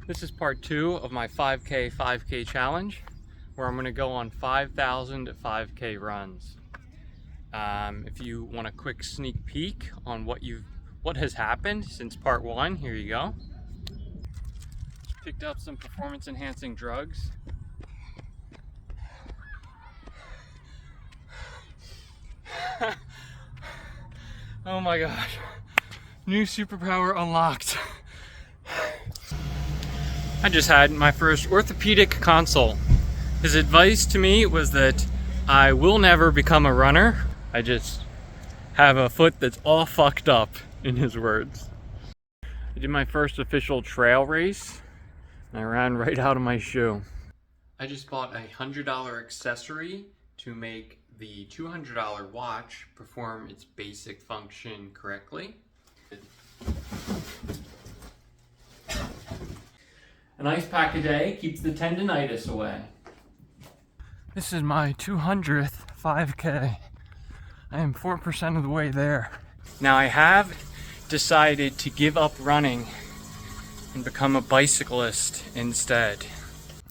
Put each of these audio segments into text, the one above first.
This is part 2 of my 5K challenge, where I'm going to go on 5,000 5K runs. If you want a quick sneak peek on what has happened since part 1, here you go. Just picked up some performance enhancing drugs. Oh my gosh, new superpower unlocked. I just had my first orthopedic consult. His advice to me was that I will never become a runner. I just have a foot that's all fucked up, in his words. I did my first official trail race and I ran right out of my shoe. I just bought a $100 accessory to make the $200 watch perform its basic function correctly. An ice pack a day keeps the tendinitis away. This is my 200th 5K. I am 4% of the way there. Now I have decided to give up running and become a bicyclist instead.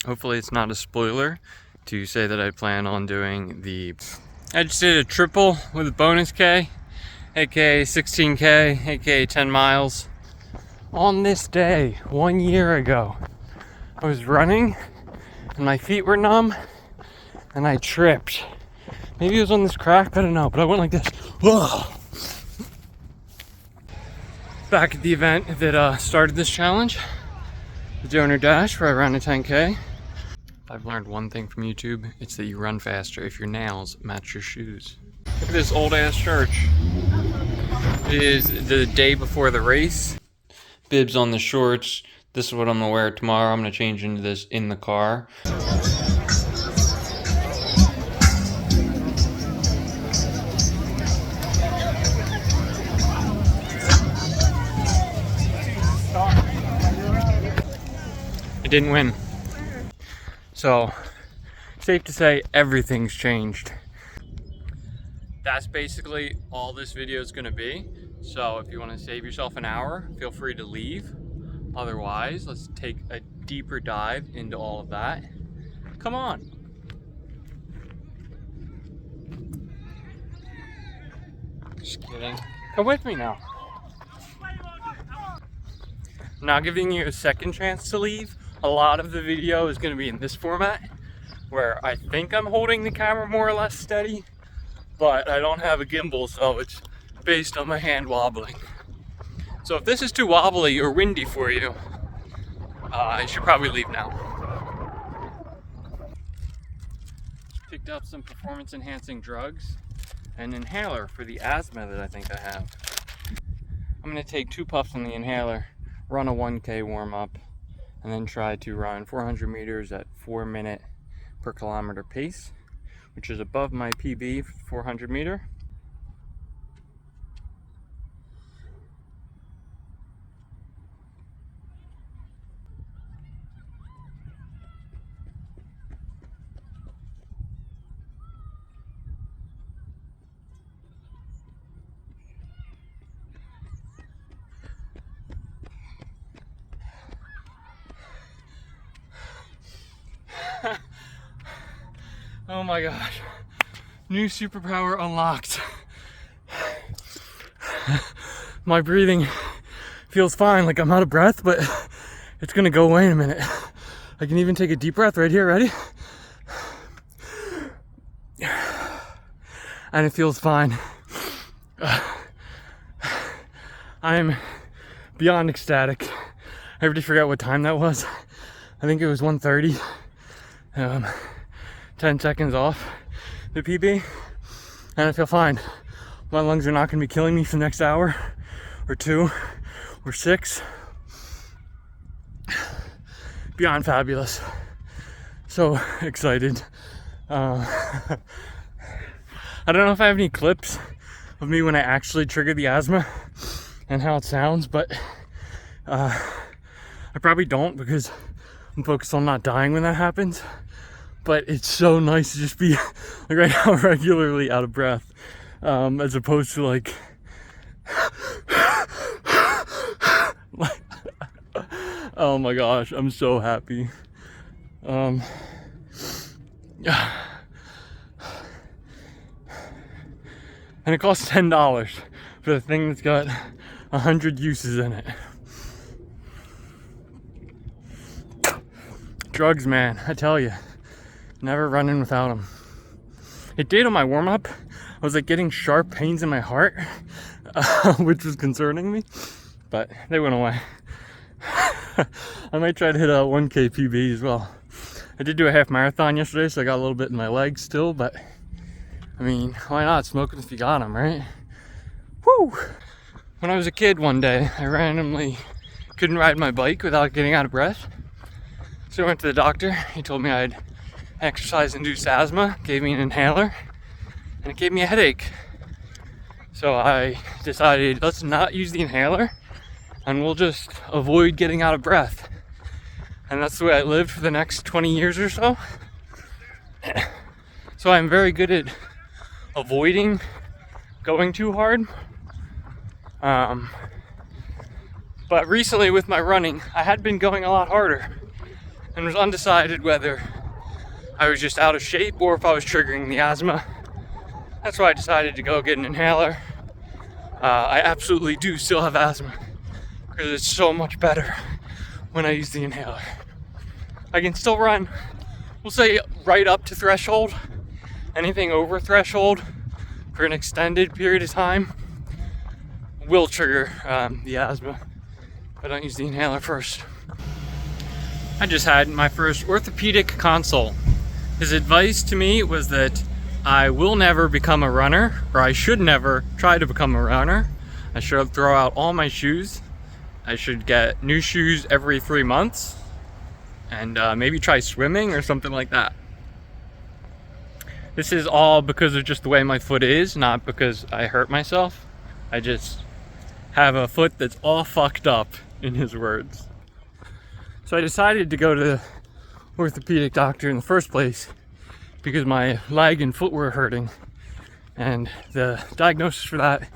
Hopefully it's not a spoiler to say that I plan on doing I just did a triple with a bonus K, aka 16K, aka 10 miles. On this day, 1 year ago, I was running and my feet were numb and I tripped. Maybe it was on this crack, I don't know, but I went like this. Whoa. Back at the event that started this challenge, the donor dash, where I ran a 10K. I've learned one thing from YouTube, it's that you run faster if your nails match your shoes. Look at this old ass church. It is the day before the race. Bibs on the shorts. This is what I'm gonna wear tomorrow. I'm gonna change into this in the car. I didn't win. So, safe to say everything's changed. That's basically all this video is gonna be. So if you wanna save yourself an hour, feel free to leave. Otherwise, let's take a deeper dive into all of that. Come on. Just kidding. Come with me now. I'm not giving you a second chance to leave. A lot of the video is going to be in this format, where I think I'm holding the camera more or less steady, but I don't have a gimbal, so it's based on my hand wobbling. So if this is too wobbly or windy for you, I should probably leave now. Just picked up some performance enhancing drugs, an inhaler for the asthma that I think I have. I'm going to take 2 puffs on the inhaler, run a 1K warm up, and then try to run 400 meters at 4 minute per kilometer pace, which is above my PB 400 meter. Oh my gosh, new superpower unlocked. My breathing feels fine, like I'm out of breath, but it's gonna go away in a minute. I can even take a deep breath right here, ready? And it feels fine. I'm beyond ecstatic. I already forgot what time that was. I think it was 1:30. 10 seconds off the PB, and I feel fine. My lungs are not going to be killing me for the next hour or 2 or 6. Beyond fabulous. So excited. I don't know if I have any clips of me when I actually trigger the asthma and how it sounds, but I probably don't, because I'm focused on not dying when that happens. But it's so nice to just be like right now regularly out of breath, as opposed to like Oh my gosh, I'm so happy. And it costs $10 for the thing that's got 100 uses in it. Drugs, man, I tell you, never running without them. It did on my warm-up. I was like getting sharp pains in my heart, which was concerning me, but they went away. I might try to hit a 1K PB as well. I did do a half marathon yesterday, so I got a little bit in my legs still, but I mean, why not? Smoking if you got them, right? Woo! When I was a kid one day, I randomly couldn't ride my bike without getting out of breath. So I went to the doctor. He told me I had exercise-induced asthma, gave me an inhaler, and it gave me a headache. So I decided, let's not use the inhaler, and we'll just avoid getting out of breath. And that's the way I lived for the next 20 years or so. So I'm very good at avoiding going too hard. But recently with my running, I had been going a lot harder and was undecided whether I was just out of shape or if I was triggering the asthma. That's why I decided to go get an inhaler. I absolutely do still have asthma because it's so much better when I use the inhaler. I can still run, we'll say right up to threshold. Anything over threshold for an extended period of time will trigger the asthma. But I don't use the inhaler first. I just had my first orthopedic consult. His advice to me was that I will never become a runner, or I should never try to become a runner. I should throw out all my shoes. I should get new shoes every 3 months, and maybe try swimming or something like that. This is all because of just the way my foot is, not because I hurt myself. I just have a foot that's all fucked up, in his words. So I decided to go to the orthopedic doctor in the first place because my leg and foot were hurting. And the diagnosis for that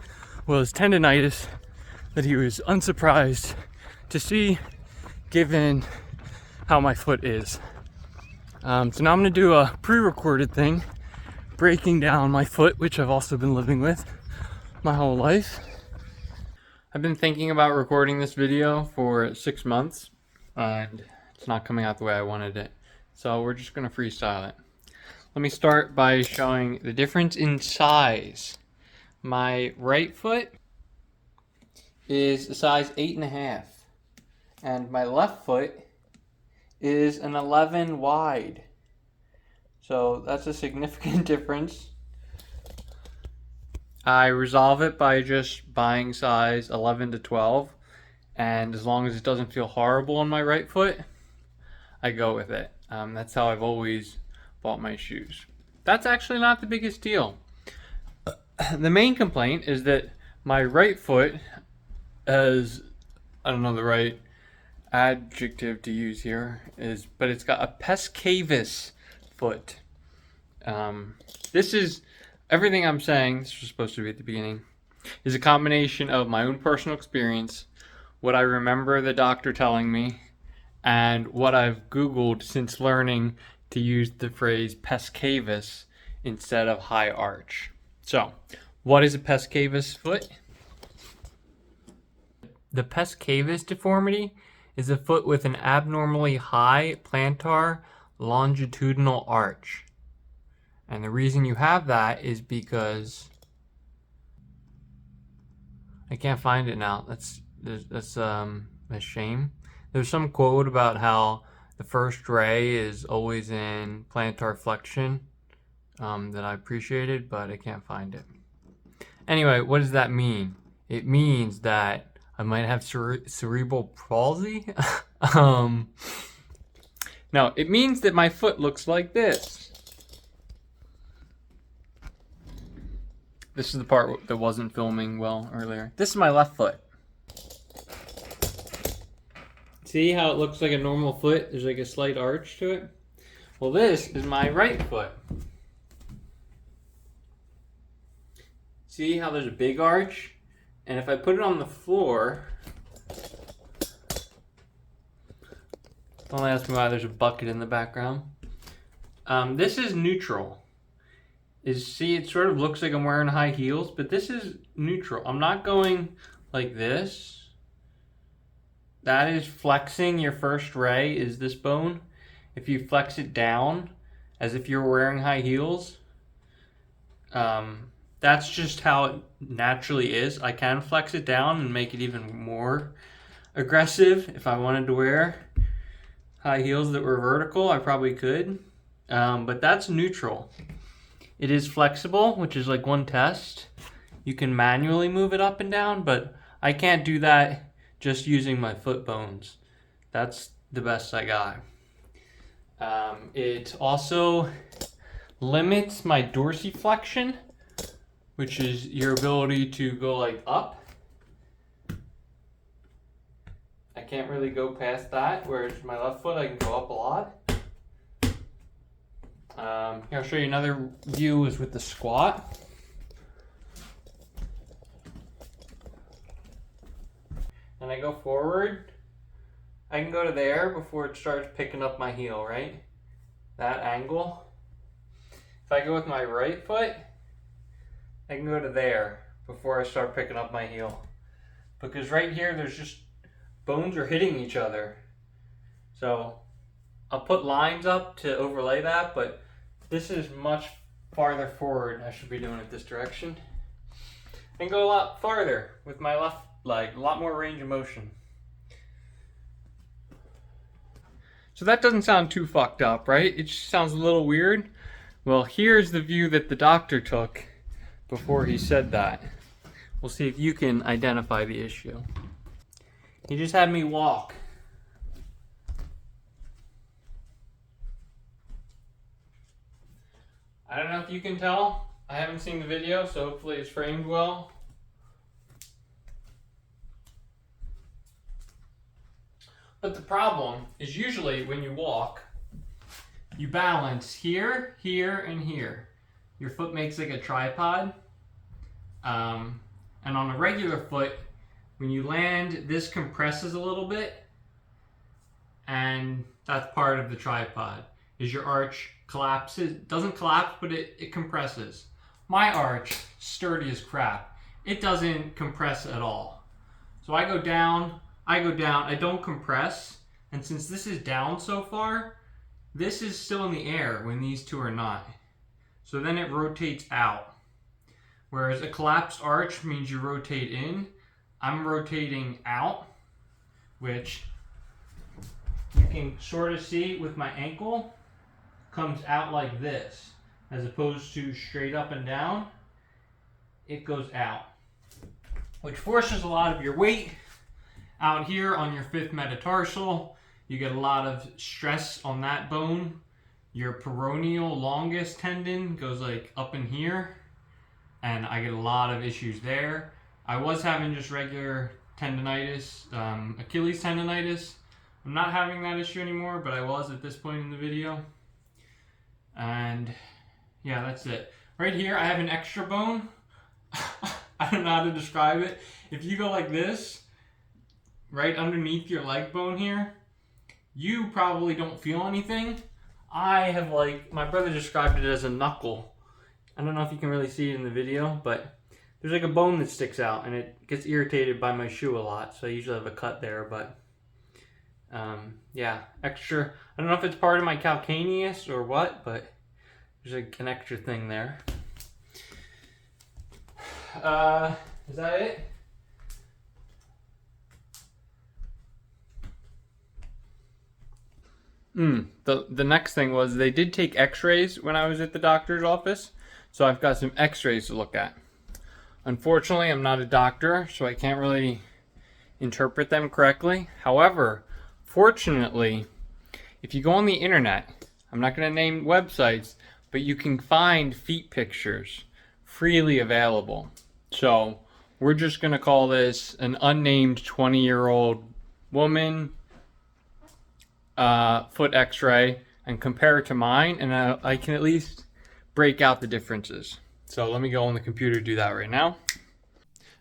was tendonitis that he was unsurprised to see given how my foot is. So now I'm gonna do a pre-recorded thing breaking down my foot, which I've also been living with my whole life. I've been thinking about recording this video for 6 months and it's not coming out the way I wanted it. So we're just gonna freestyle it. Let me start by showing the difference in size. My right foot is a size 8.5 and my left foot is an 11 wide. So that's a significant difference. I resolve it by just buying size 11 to 12, and as long as it doesn't feel horrible on my right foot, I go with it. That's how I've always bought my shoes. That's actually not the biggest deal. The main complaint is that my right foot has, I don't know the right adjective to use here, but it's got a pes cavus foot. This is everything I'm saying. This was supposed to be at the beginning. Is a combination of my own personal experience, what I remember the doctor telling me, and what I've Googled since learning to use the phrase pes cavus instead of high arch. So, what is a pes cavus foot? The pes cavus deformity is a foot with an abnormally high plantar longitudinal arch. And the reason you have that is because I can't find it now. That's a shame. There's some quote about how the first ray is always in plantar flexion that I appreciated, but I can't find it. Anyway, what does that mean? It means that I might have cerebral palsy. No, it means that my foot looks like this. This is the part that wasn't filming well earlier. This is my left foot. See how it looks like a normal foot? There's like a slight arch to it. Well, this is my right foot. See how there's a big arch? And if I put it on the floor, Don't ask me why there's a bucket in the background. This is neutral. See, it sort of looks like I'm wearing high heels, but this is neutral. I'm not going like this. That is flexing your first ray, is this bone. If you flex it down, as if you're wearing high heels, that's just how it naturally is. I can flex it down and make it even more aggressive. If I wanted to wear high heels that were vertical, I probably could. But that's neutral. It is flexible, which is like one test. You can manually move it up and down, but I can't do that just using my foot bones. That's the best I got. It also limits my dorsiflexion, which is your ability to go like up. I can't really go past that, whereas my left foot I can go up a lot. Here, I'll show you another view is with the squat. And I go forward. I can go to there before it starts picking up my heel, right? That angle. If I go with my right foot, I can go to there before I start picking up my heel. Because right here, there's just bones are hitting each other. So I'll put lines up to overlay that, but this is much farther forward. I should be doing it this direction. And go a lot farther with my left leg, a lot more range of motion. So that doesn't sound too fucked up, right? It just sounds a little weird. Well, here's the view that the doctor took before he said that. We'll see if you can identify the issue. He just had me walk. I don't know if you can tell. I haven't seen the video, so hopefully it's framed well. But the problem is usually when you walk, you balance here, here, and here. Your foot makes like a tripod. And on a regular foot, when you land, this compresses a little bit. And that's part of the tripod. Is your arch collapses, doesn't collapse, but it compresses. My arch, sturdy as crap. It doesn't compress at all. So I go down, I don't compress. And since this is down so far, this is still in the air when these two are not. So then it rotates out. Whereas a collapsed arch means you rotate in. I'm rotating out, which you can sort of see with my ankle. Comes out like this, as opposed to straight up and down. It goes out, which forces a lot of your weight out here on your fifth metatarsal. You get a lot of stress on that bone. Your peroneal longest tendon goes like up in here, and I get a lot of issues there. I was having just regular tendonitis, Achilles tendonitis. I'm not having that issue anymore, but I was at this point in the video. And yeah, that's it. Right here, I have an extra bone. I don't know how to describe it. If you go like this, right underneath your leg bone here, you probably don't feel anything. I have my brother described it as a knuckle. I don't know if you can really see it in the video, but there's like a bone that sticks out and it gets irritated by my shoe a lot. So I usually have a cut there, but yeah, extra. I don't know if it's part of my calcaneus or what, but there's like an extra thing there. Is that it? The next thing was they did take x-rays when I was at the doctor's office, so I've got some x-rays to look at. Unfortunately, I'm not a doctor, so I can't really interpret them correctly. However, fortunately, if you go on the internet, I'm not going to name websites, but you can find feet pictures freely available. So we're just going to call this an unnamed 20-year-old woman foot x-ray and compare it to mine, and I can at least break out the differences. So let me go on the computer to do that right now.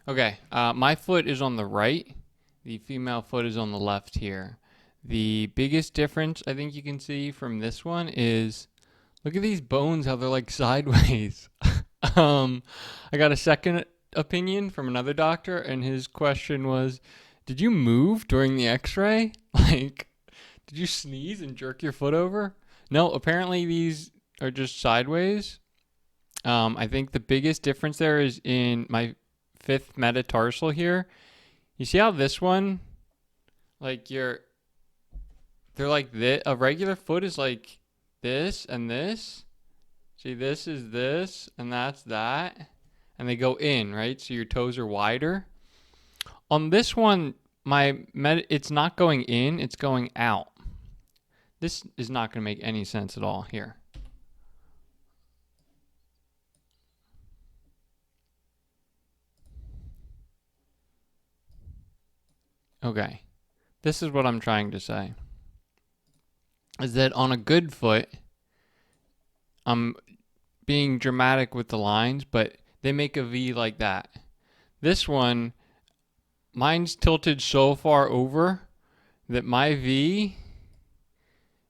Okay, my foot is on the right. The female foot is on the left here. The biggest difference I think you can see from this one is look at these bones, how they're like sideways. I got a second opinion from another doctor, and his question was, did you move during the x-ray? Like, did you sneeze and jerk your foot over? No, apparently these are just sideways. I think the biggest difference there is in my fifth metatarsal here. You see how this one, like they're like this. A regular foot is like this and this. See, this is this and that's that. And they go in, right? So your toes are wider. On this one, it's not going in, it's going out. This is not going to make any sense at all here. Okay. This is what I'm trying to say. Is that on a good foot, I'm being dramatic with the lines, but they make a V like that. This one, mine's tilted so far over that my V,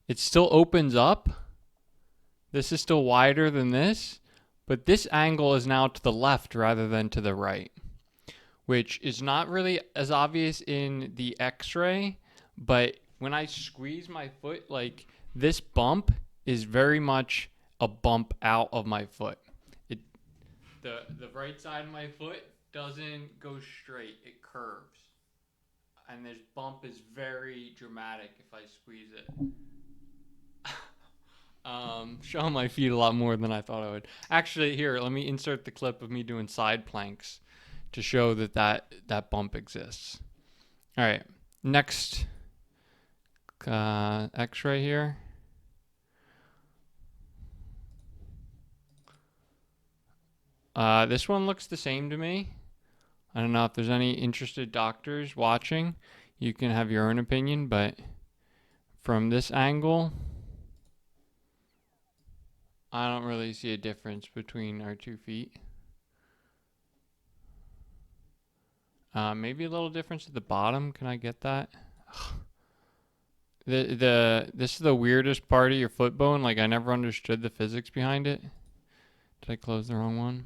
it still opens up. This is still wider than this, but this angle is now to the left rather than to the right, which is not really as obvious in the x-ray, but when I squeeze my foot, like this bump is very much a bump out of my foot. The right side of my foot doesn't go straight, it curves. And this bump is very dramatic if I squeeze it. Showing my feet a lot more than I thought I would. Actually, here, let me insert the clip of me doing side planks to show that bump exists. All right, next x-ray here. This one looks the same to me. I don't know if there's any interested doctors watching. You can have your own opinion, but from this angle, I don't really see a difference between our 2 feet. Maybe a little difference at the bottom. Can I get that? This is the weirdest part of your foot bone. Like, I never understood the physics behind it. Did I close the wrong one?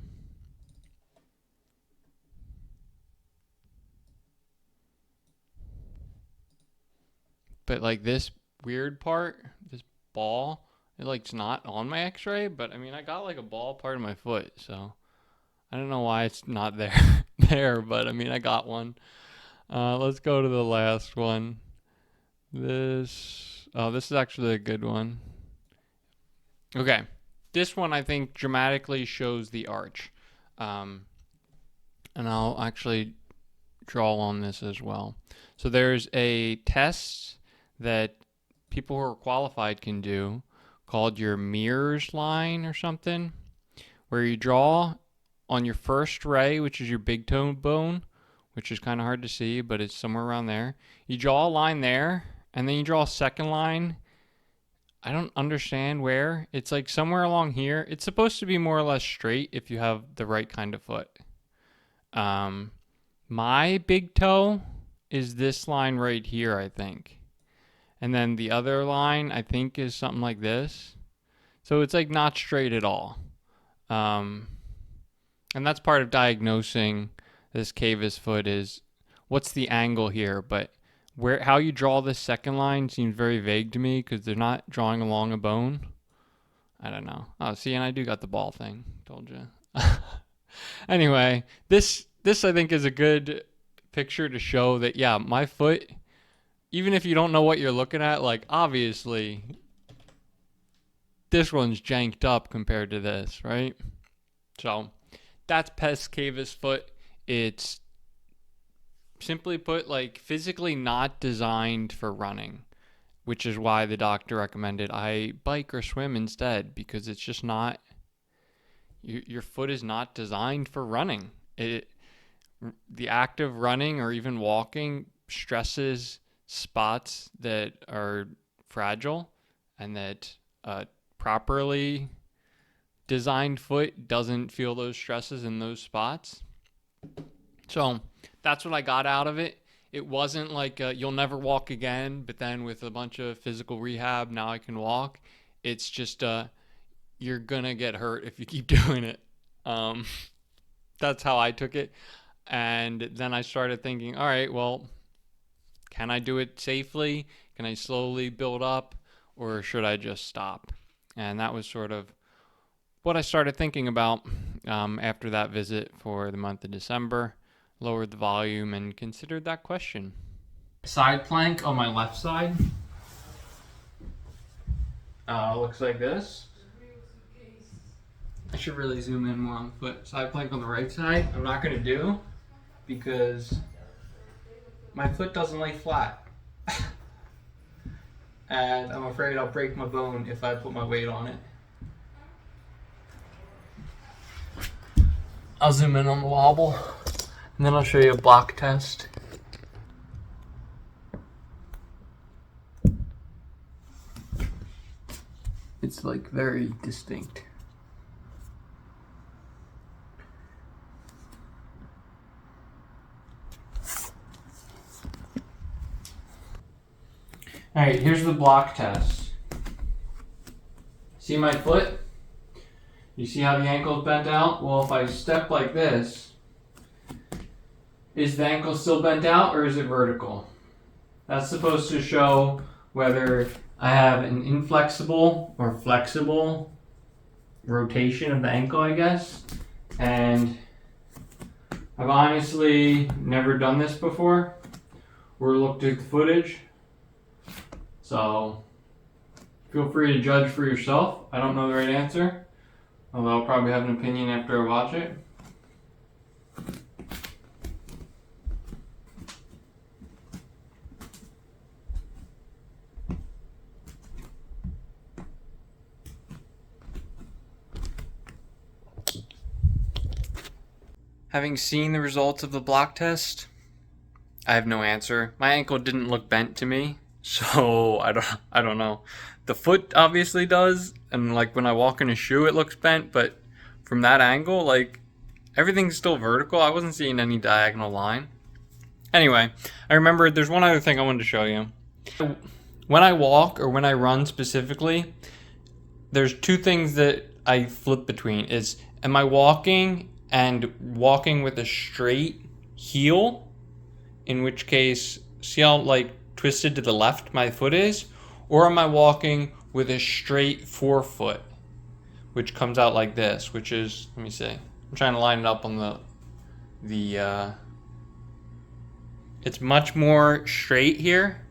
But like this weird part, this ball, it's not on my x-ray, but I mean, I got like a ball part of my foot, so I don't know why it's not there, but I mean, I got one. Let's go to the last one. This is actually a good one. Okay. This one I think dramatically shows the arch. And I'll actually draw on this as well. So there's a test that people who are qualified can do called your Mears line or something, where you draw on your first ray, which is your big toe bone, which is kind of hard to see, but it's somewhere around there. You draw a line there, and then you draw a second line. I don't understand where. It's like somewhere along here. It's supposed to be more or less straight if you have the right kind of foot. My big toe is this line right here, I think. And then the other line, I think, is something like this. So it's like not straight at all. And that's part of diagnosing this cavus foot is what's the angle here. But how you draw this second line seems very vague to me because they're not drawing along a bone. I don't know. Oh, see, and I do got the ball thing. Told you. Anyway, this I think is a good picture to show that, yeah, my foot, even if you don't know what you're looking at, like, obviously, this one's janked up compared to this, right? So, that's pes cavus foot. It's, simply put, like, physically not designed for running, which is why the doctor recommended I bike or swim instead, because it's just not, your foot is not designed for running. The act of running or even walking stresses spots that are fragile, and that properly designed foot doesn't feel those stresses in those spots. So that's what I got out of it. It wasn't like you'll never walk again, but then with a bunch of physical rehab, now I can walk. It's just you're gonna get hurt if you keep doing it. Um, that's how I took it. And then I started thinking, all right, well, can I do it safely? Can I slowly build up? Or should I just stop? And that was sort of what I started thinking about after that visit for the month of December. Lowered the volume and considered that question. Side plank on my left side looks like this. I should really zoom in more on the foot. Side plank on the right side, I'm not going to do because my foot doesn't lay flat. And I'm afraid I'll break my bone if I put my weight on it. I'll zoom in on the wobble, and then I'll show you a block test. It's like very distinct. All right, here's the block test. See my foot? You see how the ankle's bent out? Well, if I step like this, is the ankle still bent out or is it vertical? That's supposed to show whether I have an inflexible or flexible rotation of the ankle, I guess. And I've honestly never done this before or looked at the footage. So feel free to judge for yourself. I don't know the right answer, although I'll probably have an opinion after I watch it. Having seen the results of the block test, I have no answer. My ankle didn't look bent to me, so I don't know. The foot obviously does, and like when I walk in a shoe it looks bent, but from that angle, like everything's still vertical. I wasn't seeing any diagonal line. Anyway, I remembered there's one other thing I wanted to show you. When I walk, or when I run specifically, there's two things that I flip between. Is am I walking with a straight heel, in which case, see how like twisted to the left my foot is, or am I walking with a straight forefoot, which comes out like this, which is, let me see, I'm trying to line it up on the it's much more straight here.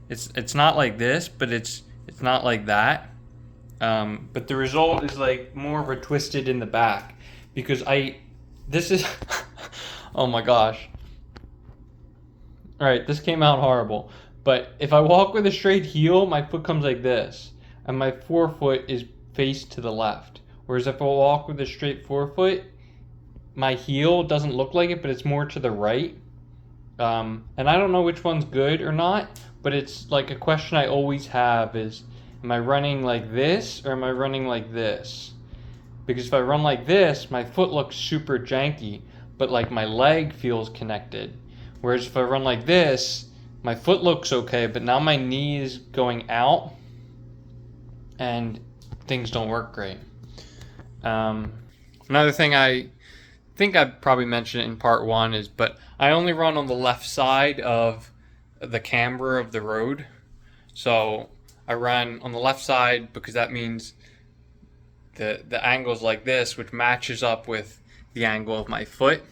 It's not like this, but it's not like that. But the result is like more of a twisted in the back, because this is oh my gosh. All right, this came out horrible. But if I walk with a straight heel, my foot comes like this, and my forefoot is faced to the left. Whereas if I walk with a straight forefoot, my heel doesn't look like it, but it's more to the right. And I don't know which one's good or not, but it's like a question I always have is, am I running like this or am I running like this? Because if I run like this, my foot looks super janky, but like my leg feels connected. Whereas if I run like this, my foot looks okay, but now my knee is going out and things don't work great. Another thing I think I probably mentioned it in part one is, but I only run on the left side of the camber of the road. So I run on the left side because that means the angle's like this, which matches up with the angle of my foot.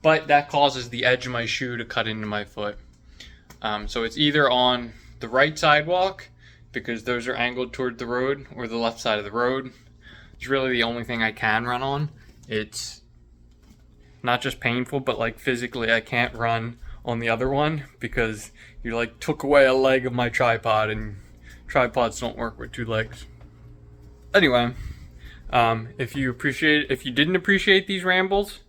But that causes the edge of my shoe to cut into my foot. So it's either on the right sidewalk, because those are angled toward the road, or the left side of the road. It's really the only thing I can run on. It's not just painful, but like physically I can't run on the other one because you like took away a leg of my tripod, and tripods don't work with two legs. Anyway, if you didn't appreciate these rambles,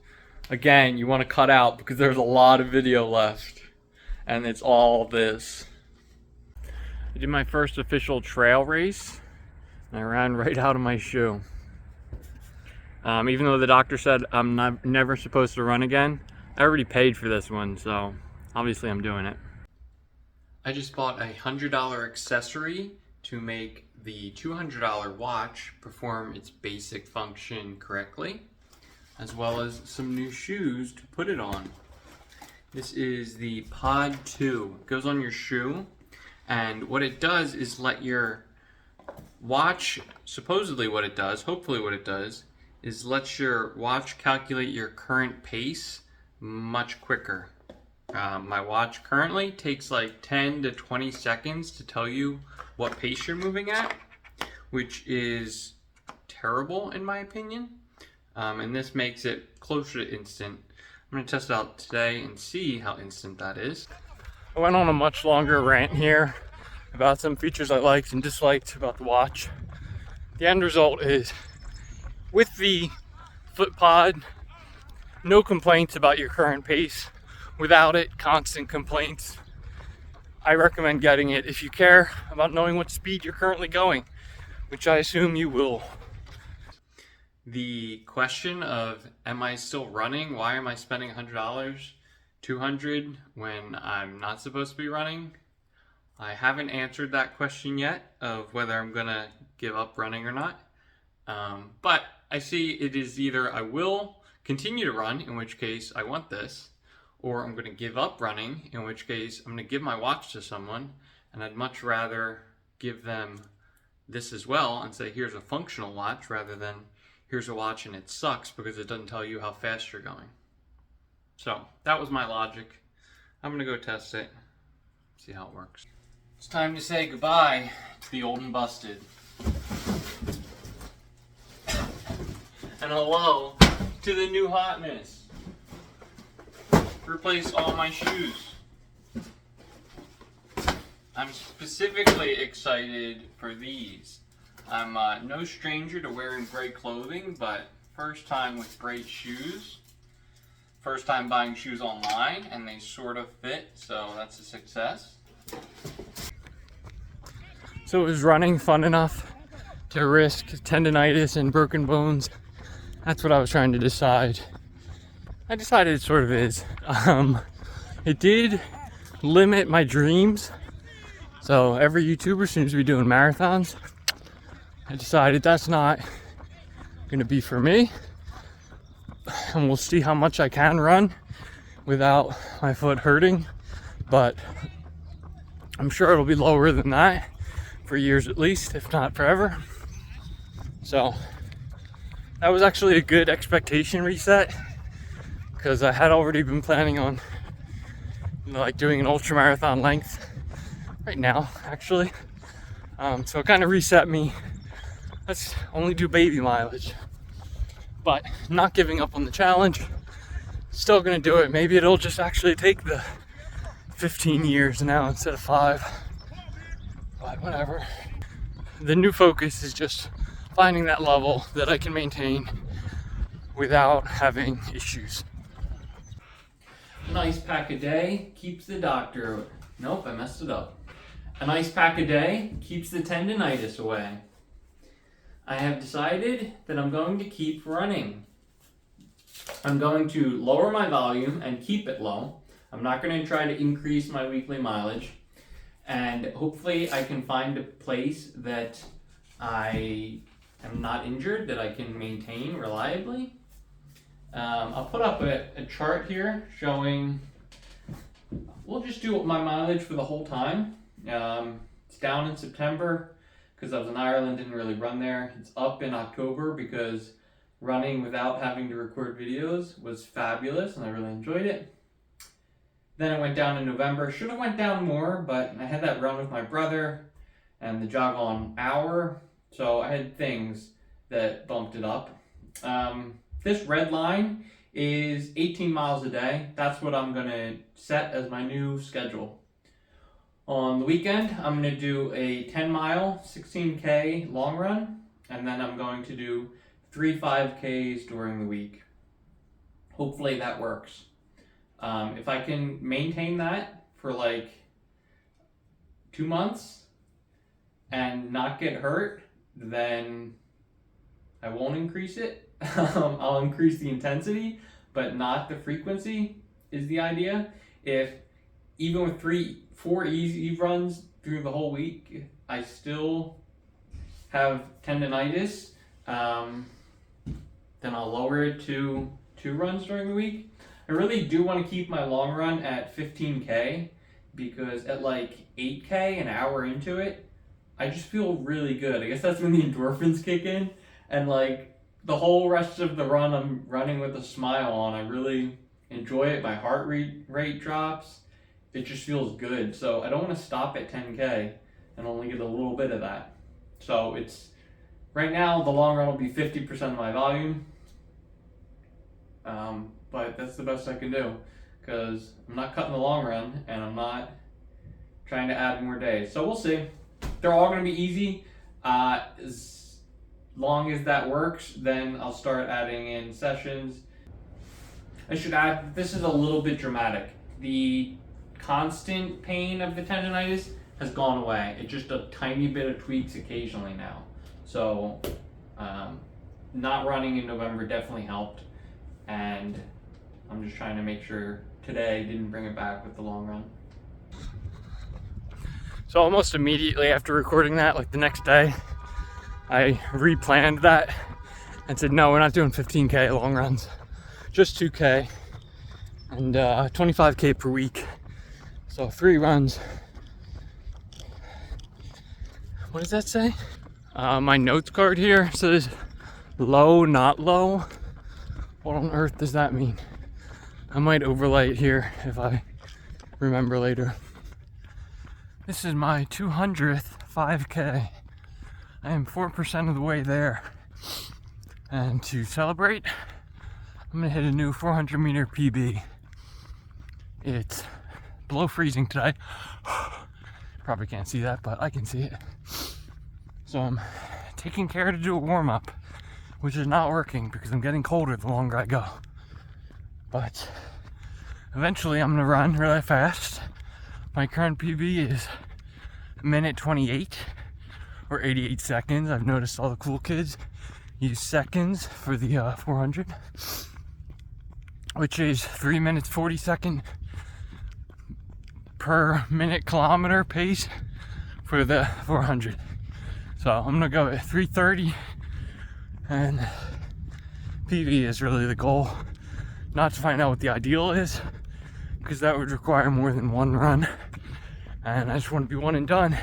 again, you want to cut out because there's a lot of video left, and it's all this. I did my first official trail race, and I ran right out of my shoe. Even though the doctor said I'm never supposed to run again, I already paid for this one, so Obviously I'm doing it. I just bought a $100 accessory to make the $200 watch perform its basic function correctly, as well as some new shoes to put it on. This is the Pod 2. It goes on your shoe, and what it does is let your watch, supposedly what it does, hopefully what it does, is lets your watch calculate your current pace much quicker. My watch currently takes like 10 to 20 seconds to tell you what pace you're moving at, which is terrible in my opinion. And this makes it closer to instant. I'm going to test it out today and see how instant that is. I went on a much longer rant here about some features I liked and disliked about the watch. The end result is, with the FootPod, no complaints about your current pace. Without it, constant complaints. I recommend getting it if you care about knowing what speed you're currently going, which I assume you will. The question of, am I still running? Why am I spending $100, $200 when I'm not supposed to be running? I haven't answered that question yet of whether I'm gonna give up running or not. But I see it is either I will continue to run, in which case I want this, or I'm going to give up running, in which case I'm going to give my watch to someone, and I'd much rather give them this as well and say, here's a functional watch, rather than here's a watch and it sucks because it doesn't tell you how fast you're going. So that was my logic. I'm going to go test it, see how it works. It's time to say goodbye to the old and busted. And hello to the new hotness. Replace all my shoes. I'm specifically excited for these. I'm no stranger to wearing gray clothing, but first time with gray shoes. First time buying shoes online, and they sort of fit, so that's a success. So is running fun enough to risk tendonitis and broken bones? That's what I was trying to decide. I decided it sort of is. It did limit my dreams. So every YouTuber seems to be doing marathons. I decided that's not gonna be for me. And we'll see how much I can run without my foot hurting. But I'm sure it'll be lower than that for years at least, if not forever. So that was actually a good expectation reset, because I had already been planning on like doing an ultra marathon length right now actually. So it kind of reset me. Let's only do baby mileage, but not giving up on the challenge. Still gonna do it. Maybe it'll just actually take the 15 years now instead of 5, but whatever. The new focus is just finding that level that I can maintain without having issues. A nice pack a day keeps the doctor... Nope, I messed it up. A nice pack a day keeps the tendonitis away. I have decided that I'm going to keep running. I'm going to lower my volume and keep it low. I'm not going to try to increase my weekly mileage. And hopefully I can find a place that I am not injured, that I can maintain reliably. I'll put up a chart here showing, we'll just do my mileage for the whole time. It's down in September because I was in Ireland, didn't really run there. It's up in October because running without having to record videos was fabulous and I really enjoyed it. Then it went down in November. Should have went down more, but I had that run with my brother and the jog on hour, so I had things that bumped it up. This red line is 18 miles a day. That's what I'm gonna set as my new schedule. On the weekend, I'm gonna do a 10 mile, 16K long run, and then I'm going to do 3 5Ks during the week. Hopefully that works. If I can maintain that for like 2 months and not get hurt, then I won't increase it. I'll increase the intensity, but not the frequency is the idea. If even with 4 easy runs through the whole week, I still have tendonitis. Then I'll lower it to 2 runs during the week. I really do want to keep my long run at 15K because at like 8K, an hour into it, I just feel really good. I guess that's when the endorphins kick in, and like the whole rest of the run I'm running with a smile on. I really enjoy it. My heart rate drops. It just feels good. So I don't want to stop at 10K and only get a little bit of that. So it's right now the long run will be 50% of my volume. But that's the best I can do because I'm not cutting the long run and I'm not trying to add more days. So we'll see. They're all going to be easy. As long as that works, then I'll start adding in sessions. I should add, this is a little bit dramatic. The constant pain of the tendonitis has gone away. It's just a tiny bit of tweaks occasionally now. So not running in November definitely helped. And I'm just trying to make sure today didn't bring it back with the long run. So almost immediately after recording that, like the next day, I replanned that and said, no, we're not doing 15K long runs, just 2K and 25K per week. So 3 runs. What does that say? My notes card here says low, not low. What on earth does that mean? I might overlay it here if I remember later. This is my 200th 5K. I am 4% of the way there. And to celebrate, I'm gonna hit a new 400 meter PB. It's below freezing today. Probably can't see that, but I can see it. So I'm taking care to do a warm up, which is not working because I'm getting colder the longer I go. But eventually I'm gonna run really fast. My current PB is a minute 28 or 88 seconds. I've noticed all the cool kids use seconds for the 400, which is 3 minutes 40 second per minute kilometer pace for the 400. So I'm gonna go at 3:30, and PB is really the goal. Not to find out what the ideal is, because that would require more than 1 run, and I just want to be 1 and done.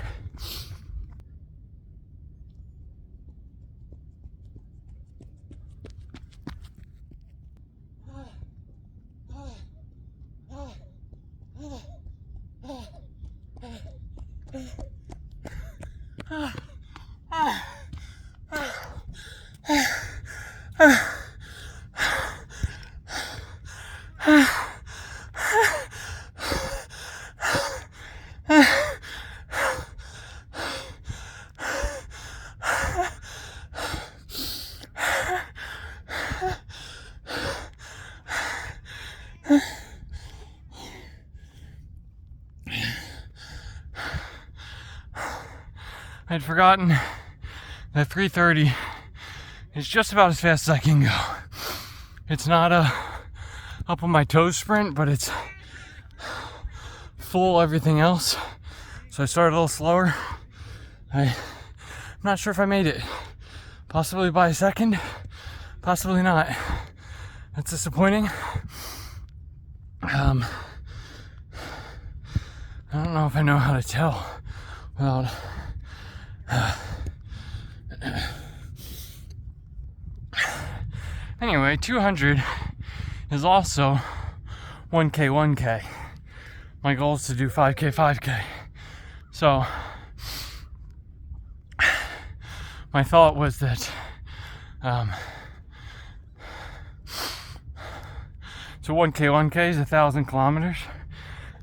I'd forgotten that 3:30 is just about as fast as I can go. It's not a up on my toes sprint, but it's full everything else. So I started a little slower. I'm not sure if I made it. Possibly by a second, possibly not. That's disappointing. I don't know if I know how to tell without anyway, 200 is also 1K 1K. My goal is to do 5K 5K. So my thought was that so 1K 1K is 1,000 kilometers.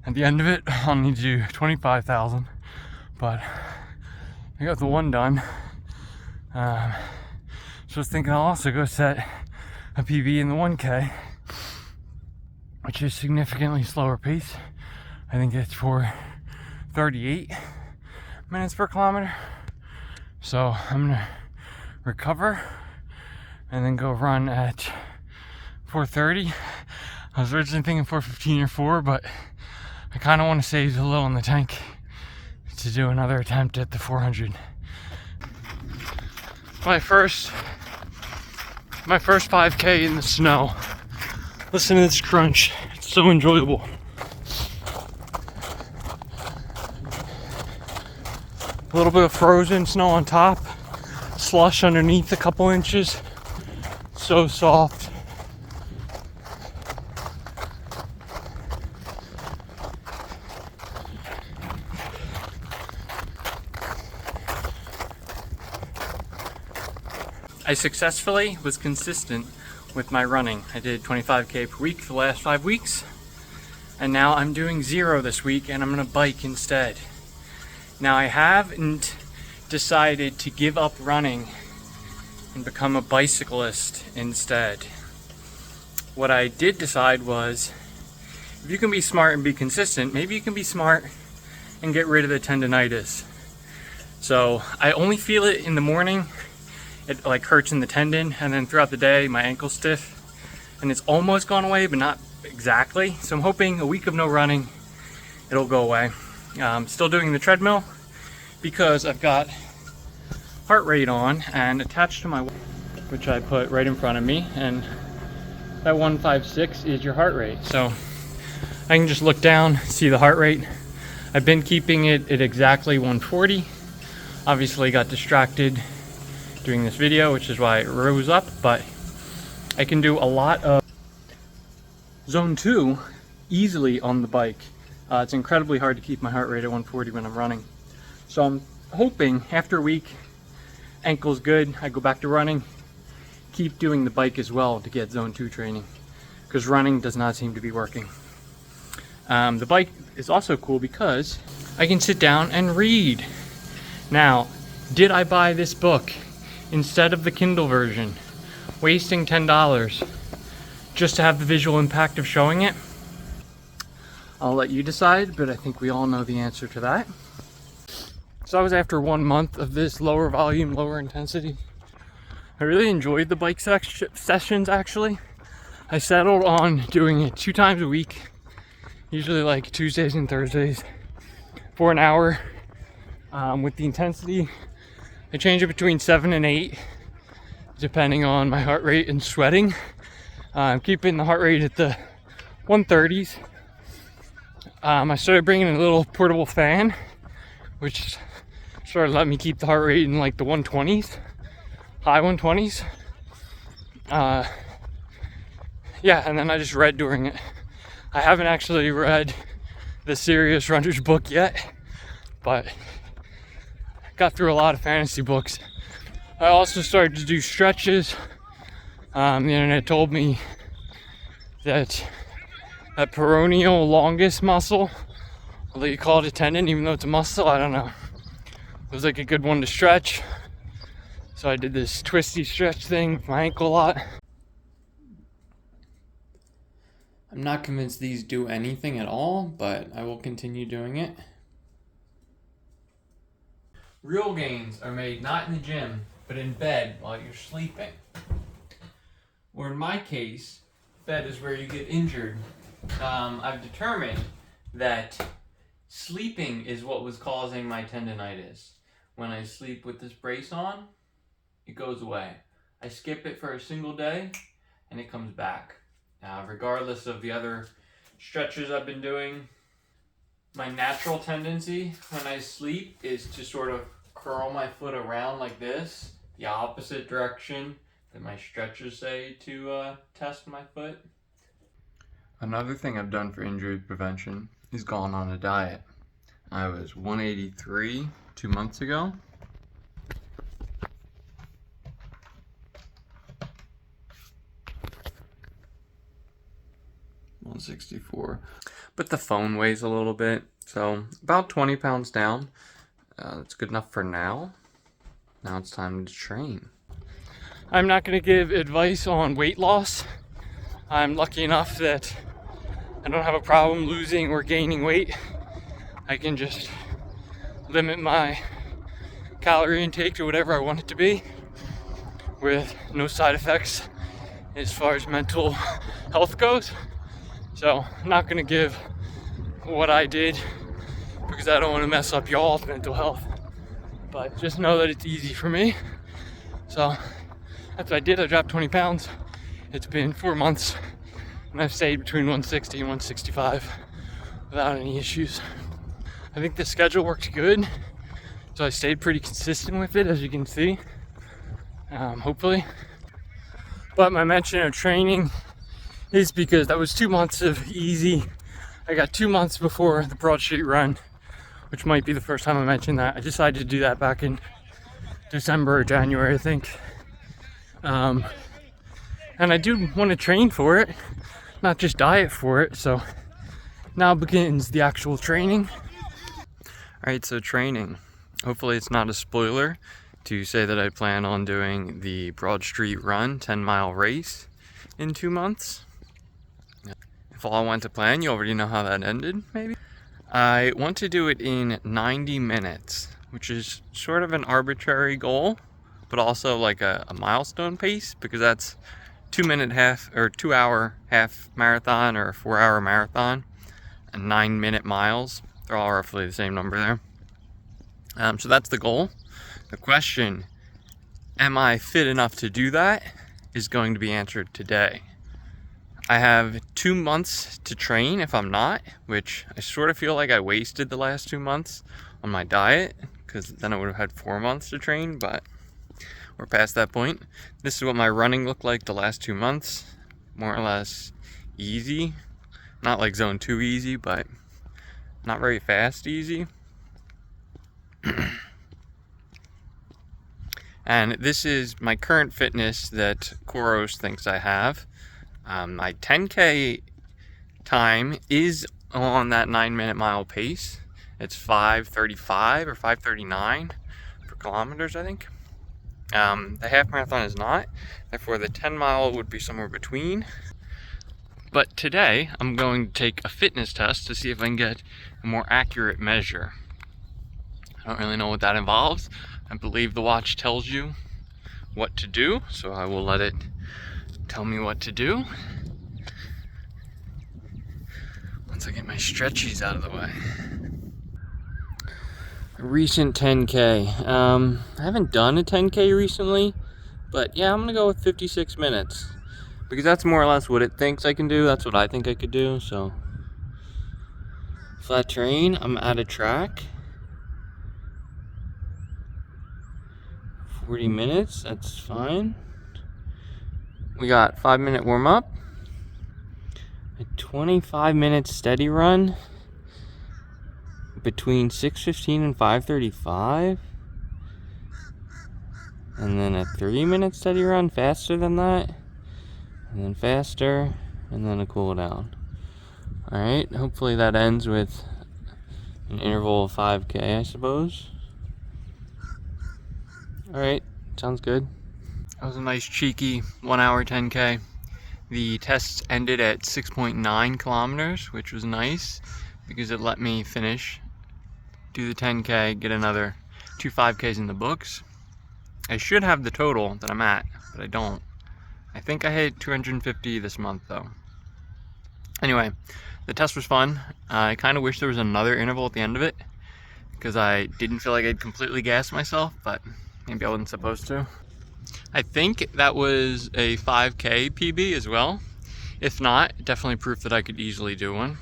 At the end of it, I'll need to do 25,000, but I got the 1 done. So I was thinking I'll also go set a PB in the 1K, which is significantly slower pace. I think it's for 38 minutes per kilometer. So I'm gonna recover and then go run at 4:30. I was originally thinking 4:15 or 4, but I kind of want to save a little in the tank to do another attempt at the 400. My first 5K in the snow. Listen to this crunch. It's so enjoyable. A little bit of frozen snow on top, slush underneath a couple inches. So soft. I successfully was consistent with my running. I did 25K per week for the last 5 weeks, and now I'm doing 0 this week, and I'm gonna bike instead. Now I haven't decided to give up running and become a bicyclist instead. What I did decide was, if you can be smart and be consistent, maybe you can be smart and get rid of the tendonitis. So I only feel it in the morning. It like hurts in the tendon, and then throughout the day my ankle's stiff, and it's almost gone away but not exactly. So I'm hoping a week of no running it'll go away. Still doing the treadmill because I've got heart rate on and attached to my, which I put right in front of me, and that 156 is your heart rate. So I can just look down, see the heart rate. I've been keeping it at exactly 140. Obviously got distracted doing this video, which is why it rose up, but I can do a lot of zone 2 easily on the bike. It's incredibly hard to keep my heart rate at 140 when I'm running. So I'm hoping after a week, ankle's good, I go back to running, keep doing the bike as well to get zone 2 training, because running does not seem to be working. The bike is also cool because I can sit down and read. Now, did I buy this book instead of the Kindle version, wasting $10 just to have the visual impact of showing it? I'll let you decide, but I think we all know the answer to that. So I was after 1 month of this lower volume, lower intensity. I really enjoyed the bike sessions actually. I settled on doing it 2 times a week, usually like Tuesdays and Thursdays, for an hour. With the intensity, I change it between 7 and 8, depending on my heart rate and sweating. I'm keeping the heart rate at the 130s. I started bringing in a little portable fan, which started letting me keep the heart rate in like the 120s, high 120s. Yeah, and then I just read during it. I haven't actually read the Serious Runner's book yet, but got through a lot of fantasy books. I also started to do stretches. The internet told me that peroneal longus muscle, although you call it a tendon even though it's a muscle, I don't know, it was like a good one to stretch. So I did this twisty stretch thing with my ankle a lot. I'm not convinced these do anything at all, but I will continue doing it. Real gains are made not in the gym, but in bed while you're sleeping. Or in my case, bed is where you get injured. I've determined that sleeping is what was causing my tendonitis. When I sleep with this brace on, it goes away. I skip it for a single day and it comes back. Regardless of the other stretches I've been doing, my natural tendency when I sleep is to sort of curl my foot around like this, the opposite direction that my stretchers say to test my foot. Another thing I've done for injury prevention is gone on a diet. I was 183 2 months ago. $164. But the phone weighs a little bit, so about 20 pounds down. That's good enough for now. Now it's time to train. I'm not going to give advice on weight loss. I'm lucky enough that I don't have a problem losing or gaining weight. I can just limit my calorie intake to whatever I want it to be with no side effects as far as mental health goes. So I'm not going to give what I did because I don't want to mess up y'all's mental health. But just know that it's easy for me. So that's what I did. I dropped 20 pounds. It's been 4 months and I've stayed between 160 and 165 without any issues. I think the schedule worked good. So I stayed pretty consistent with it, as you can see, hopefully. But my mention of training is because that was 2 months of easy. I got 2 months before the Broad Street run, which might be the first time I mentioned that. I decided to do that back in December or January, I think. And I do want to train for it, not just diet for it. So now begins the actual training. All right, so training. Hopefully it's not a spoiler to say that I plan on doing the Broad Street Run 10-mile race in 2 months. If all went to plan, you already know how that ended, maybe? I want to do it in 90 minutes, which is sort of an arbitrary goal, but also like a milestone pace, because that's 2 hour half marathon or a 4 hour marathon and 9 minute miles. They're all roughly the same number there. So that's the goal. The question, am I fit enough to do that, is going to be answered today. I have 2 months to train if I'm not, which I sort of feel like I wasted the last 2 months on my diet, because then I would have had 4 months to train, but we're past that point. This is what my running looked like the last 2 months. More or less easy. Not like zone 2 easy, but not very fast easy. And this is my current fitness that Koros thinks I have. My 10K time is on that 9 minute mile pace. It's 5:35 or 5:39 per kilometers, I think. The half marathon is not, therefore the 10 mile would be somewhere between. But today I'm going to take a fitness test to see if I can get a more accurate measure. I don't really know what that involves. I believe the watch tells you what to do, so I will let it tell me what to do. Once I get my stretchies out of the way. A recent 10K. I haven't done a 10K recently, but yeah, I'm gonna go with 56 minutes. Because that's more or less what it thinks I can do. That's what I think I could do, so. Flat terrain, I'm at a track. 40 minutes, that's fine. We got 5-minute warm up, a 25-minute steady run between 6:15 and 5:35, and then a 3-minute steady run faster than that, and then faster, and then a cool down. Alright, hopefully that ends with an interval of 5K, I suppose. Alright, sounds good. That was a nice cheeky 1 hour 10K. The tests ended at 6.9 kilometers, which was nice because it let me finish, do the 10K, get another 2 5Ks in the books. I should have the total that I'm at, but I don't. I think I hit 250 this month though. Anyway, the test was fun. I kind of wish there was another interval at the end of it because I didn't feel like I'd completely gassed myself, but maybe I wasn't supposed to. I think that was a 5K PB as well. If not, definitely proof that I could easily do one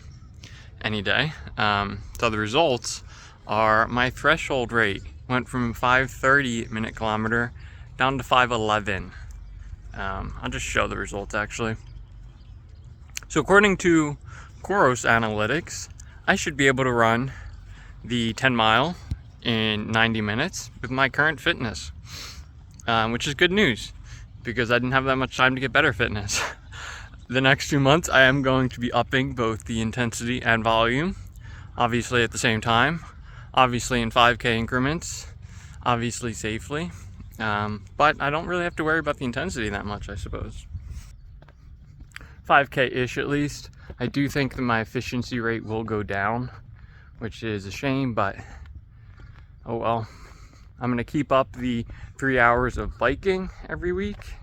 any day. So the results are my threshold rate went from 5:30 minute kilometer down to 5:11. I'll just show the results actually. So according to Koros Analytics, I should be able to run the 10 mile in 90 minutes with my current fitness, which is good news because I didn't have that much time to get better fitness. The next 2 months I am going to be upping both the intensity and volume, obviously at the same time, obviously in 5K increments, obviously safely, but I don't really have to worry about the intensity that much, I suppose. 5K-ish at least. I do think that my efficiency rate will go down, which is a shame, but oh well. I'm gonna keep up the 3 hours of biking every week,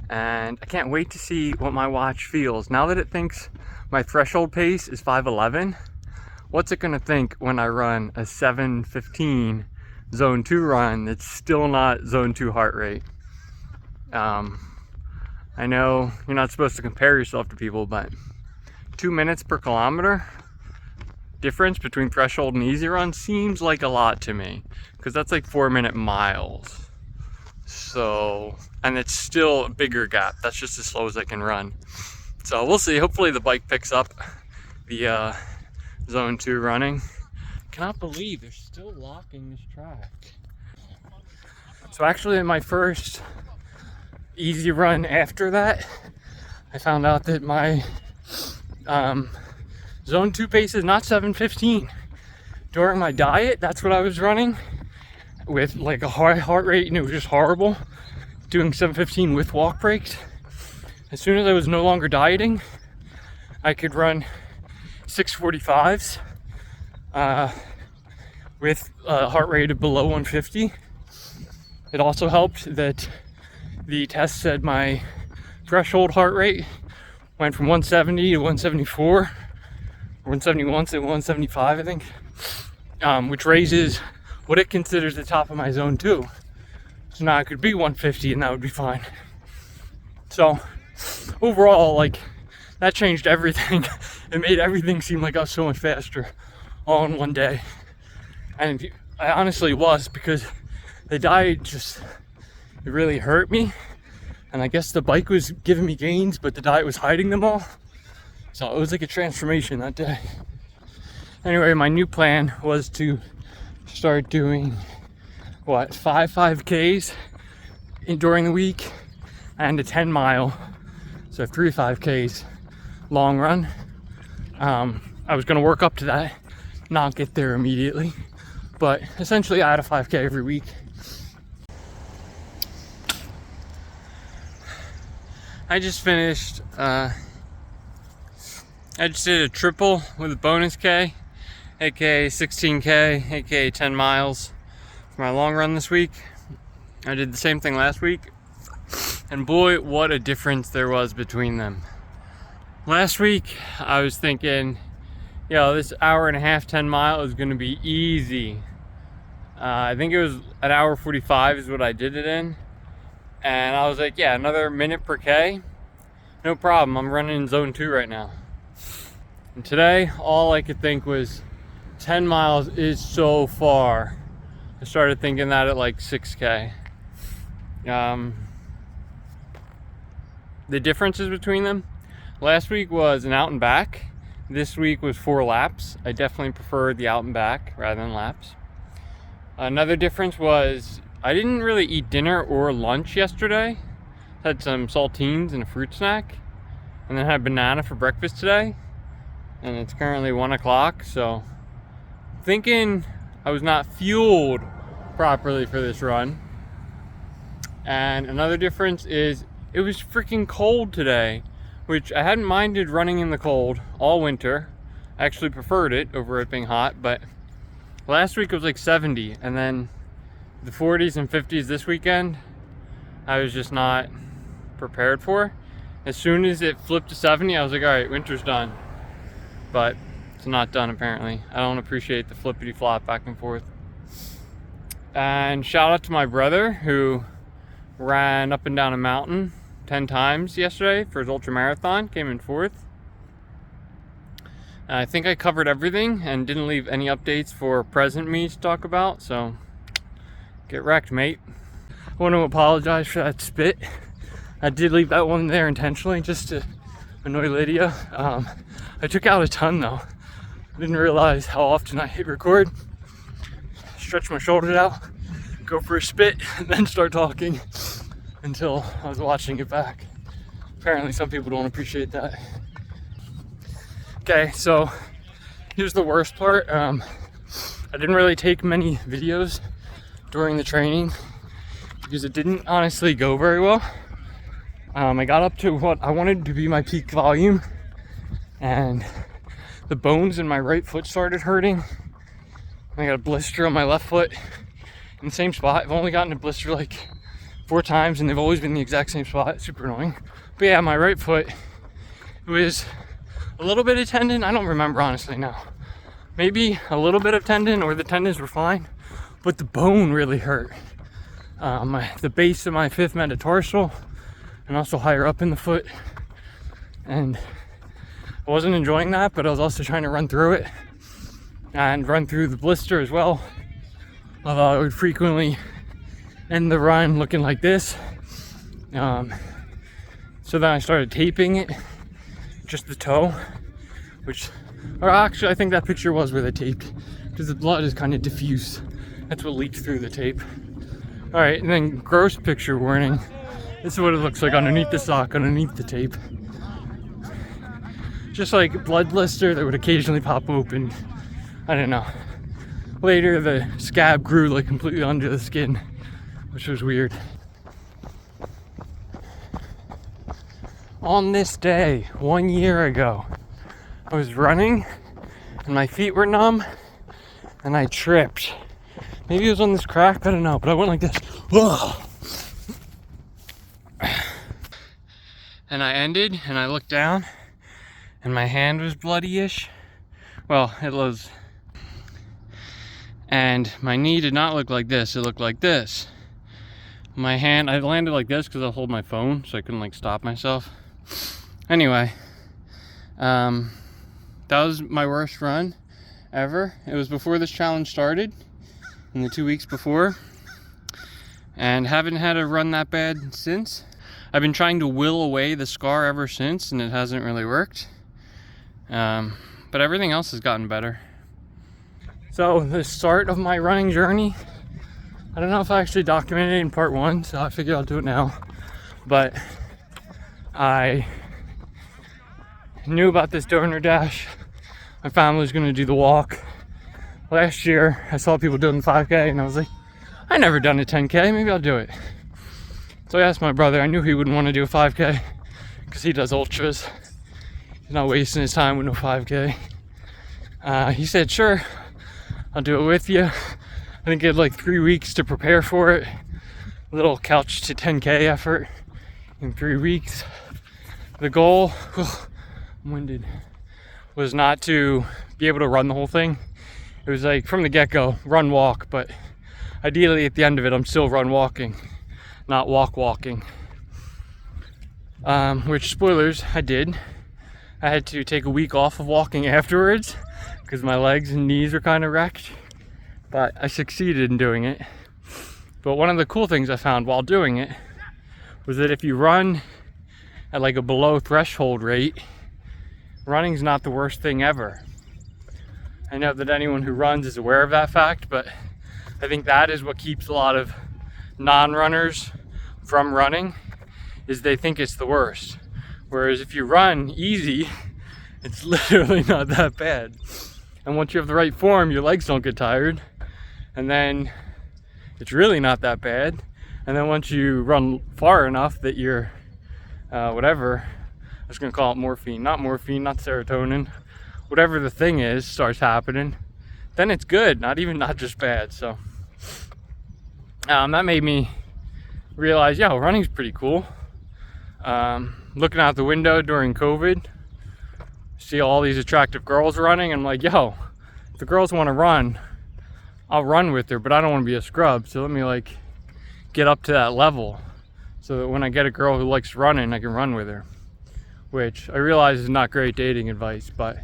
and I can't wait to see what my watch feels. Now that it thinks my threshold pace is 5:11, what's it gonna think when I run a 7:15 zone 2 run that's still not zone 2 heart rate? I know you're not supposed to compare yourself to people, but 2 minutes per kilometer difference between threshold and easy run seems like a lot to me, because that's like 4-minute miles. So, and it's still a bigger gap. That's just as slow as I can run. So we'll see. Hopefully the bike picks up the zone 2 running. Cannot believe they're still locking this track. So actually in my first easy run after that, I found out that my zone 2 pace is not 7:15. During my diet, that's what I was running with, like a high heart rate, and it was just horrible doing 7:15 with walk breaks. As soon as I was no longer dieting, I could run 6:45s with a heart rate of below 150. It also helped that the test said my threshold heart rate went from 170 to 174, 171 to 175, I think, which raises what it considers the top of my zone 2. So now I could be 150 and that would be fine. So overall, like, that changed everything. It made everything seem like I was so much faster all in one day. And I honestly was, because the diet just, it really hurt me. And I guess the bike was giving me gains, but the diet was hiding them all. So it was like a transformation that day. Anyway, my new plan was to start doing, 5 5Ks during the week and a 10-mile. So 3 5Ks long run. I was gonna work up to that, not get there immediately, but essentially I had a 5K every week. I just finished, I just did a triple with a bonus K, aka 16K, aka 10 miles for my long run this week. I did the same thing last week, and boy, what a difference there was between them. Last week, I was thinking, this hour and a half, 10 mile is gonna be easy. I think it was an hour 45 is what I did it in. And I was like, yeah, another minute per K, no problem. I'm running in zone 2 right now. And today, all I could think was 10 miles is so far. I started thinking that at like 6K. The differences between them, last week was an out and back. This week was 4 laps. I definitely prefer the out and back rather than laps. Another difference was I didn't really eat dinner or lunch yesterday. Had some saltines and a fruit snack, and then had a banana for breakfast today. And it's currently 1 o'clock, so thinking I was not fueled properly for this run. And another difference is it was freaking cold today, which I hadn't minded running in the cold all winter. I actually preferred it over it being hot, but last week it was like 70, and then the 40s and 50s this weekend, I was just not prepared for. As soon as it flipped to 70, I was like, all right, winter's done. But it's not done apparently. I don't appreciate the flippity flop back and forth. And shout out to my brother who ran up and down a mountain 10 times yesterday for his ultra marathon, came in 4th. I think I covered everything and didn't leave any updates for present me to talk about, so get wrecked, mate. I want to apologize for that spit. I did leave that one there intentionally just to annoy Lydia. I took out a ton though. I didn't realize how often I hit record, stretch my shoulders out, go for a spit, and then start talking until I was watching it back. Apparently some people don't appreciate that. Okay, so here's the worst part. I didn't really take many videos during the training because it didn't honestly go very well. I got up to what I wanted to be my peak volume, and the bones in my right foot started hurting. I got a blister on my left foot in the same spot. I've only gotten a blister like 4 times, and they've always been the exact same spot. It's super annoying. But yeah, my right foot, it was a little bit of tendon. I don't remember honestly now, maybe a little bit of tendon, or the tendons were fine, but the bone really hurt. The base of my 5th metatarsal, and also higher up in the foot. And I wasn't enjoying that, but I was also trying to run through it and run through the blister as well. Although I would frequently end the run looking like this. So then I started taping it, just the toe, or actually I think that picture was where they taped, because the blood is kind of diffuse. That's what leaked through the tape. All right, and then gross picture warning. This is what it looks like underneath the sock, underneath the tape. Just like blood blister that would occasionally pop open. I don't know. Later, the scab grew like completely under the skin, which was weird. On this day, 1 year ago, I was running and my feet were numb and I tripped. Maybe it was on this crack, I don't know, but I went like this. Whoa. And I ended and I looked down and my hand was bloody-ish. Well, it was. And my knee did not look like this, it looked like this. My hand, I landed like this because I hold my phone, so I couldn't like stop myself. Anyway, that was my worst run ever. It was before this challenge started, in the 2 weeks before, and haven't had a run that bad since. I've been trying to will away the scar ever since, and it hasn't really worked. But everything else has gotten better. So the start of my running journey, I don't know if I actually documented it in part 1, so I figured I'll do it now. But I knew about this donor dash. My family was gonna do the walk. Last year, I saw people doing the 5K and I was like, I never done a 10K, maybe I'll do it. So I asked my brother, I knew he wouldn't want to do a 5K because he does ultras. He's not wasting his time with no 5K. He said, sure, I'll do it with you. I think he had like 3 weeks to prepare for it. A little couch to 10K effort in 3 weeks. The goal, I'm winded, was not to be able to run the whole thing. It was like from the get-go, run, walk, but ideally at the end of it, I'm still run walking, not walk walking. Which, spoilers, I did. I had to take a week off of walking afterwards because my legs and knees were kind of wrecked, but I succeeded in doing it. But one of the cool things I found while doing it was that if you run at like a below threshold rate, running's not the worst thing ever. I know that anyone who runs is aware of that fact, but I think that is what keeps a lot of non-runners from running, is they think it's the worst. Whereas if you run easy, it's literally not that bad. And once you have the right form, your legs don't get tired. And then it's really not that bad. And then once you run far enough that you're, whatever, I was gonna call it morphine, not serotonin, whatever the thing is starts happening, then it's good, not just bad. So that made me realize, yeah, running's pretty cool. Looking out the window during COVID, see all these attractive girls running, and I'm like, yo, if the girls want to run, I'll run with her, but I don't want to be a scrub, so let me like get up to that level so that when I get a girl who likes running, I can run with her. Which I realize is not great dating advice, but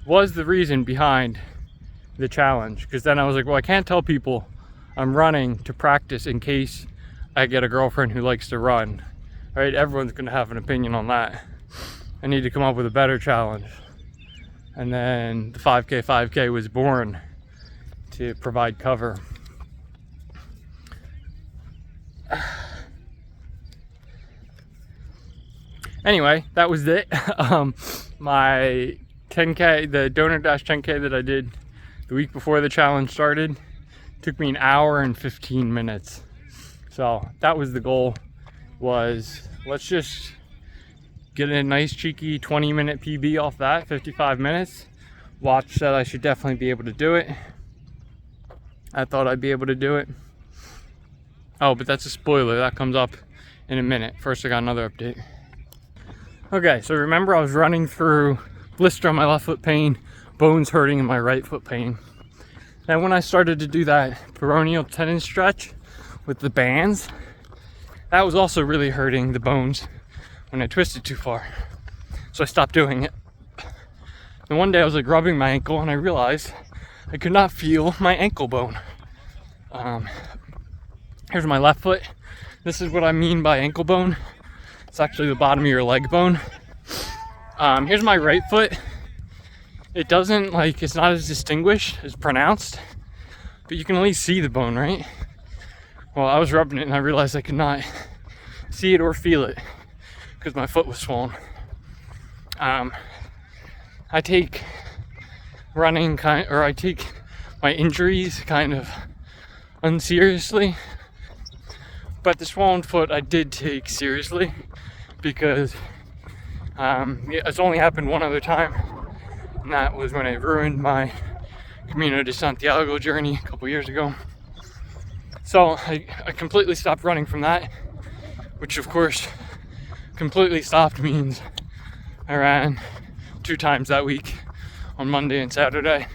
was the reason behind the challenge. Because then I was like, well, I can't tell people I'm running to practice in case I get a girlfriend who likes to run. Right? Everyone's gonna have an opinion on that. I need to come up with a better challenge. And then the 5K was born to provide cover. Anyway, that was it. My 10K, the donor dash 10K that I did the week before the challenge started, took me 1 hour and 15 minutes. So that was the goal, was let's just get a nice cheeky 20-minute PB off that, 55 minutes. Watch said I should definitely be able to do it. I thought I'd be able to do it. Oh, but that's a spoiler, that comes up in a minute. First I got another update. Okay, so remember I was running through blister on my left foot pain, bones hurting and my right foot pain. And when I started to do that peroneal tendon stretch with the bands, that was also really hurting the bones when I twisted too far. So I stopped doing it. And one day I was like rubbing my ankle and I realized I could not feel my ankle bone. Here's my left foot. This is what I mean by ankle bone. It's actually the bottom of your leg bone. Here's my right foot. It doesn't it's not as distinguished, as pronounced, but you can at least see the bone, right? Well, I was rubbing it and I realized I could not see it or feel it because my foot was swollen. I take I take my injuries kind of unseriously, but the swollen foot I did take seriously because it's only happened one other time, and that was when I ruined my Camino de Santiago journey a couple years ago. So I completely stopped running from that, which of course completely stopped means I ran 2 times that week on Monday and Saturday,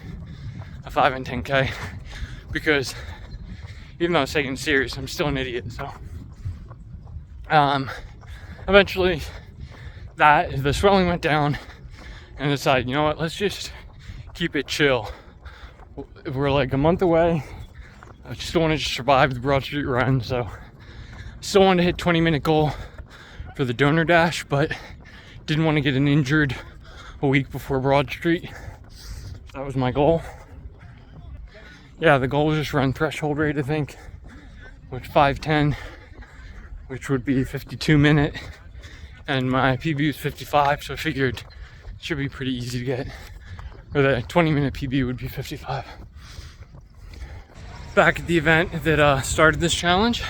a 5 and 10K, because even though I was taking it serious, I'm still an idiot. So eventually the swelling went down and I decided, you know what, let's just keep it chill. We're like a month away. I just wanted to survive the Broad Street run, so I still wanted to hit 20-minute goal for the donor dash, but didn't want to get injured a week before Broad Street. That was my goal. Yeah, the goal was just run threshold rate, I think, which 5:10, which would be 52-minute, and my PB was 55, so I figured it should be pretty easy to get, or the 20-minute PB would be 55. Back at the event that started this challenge,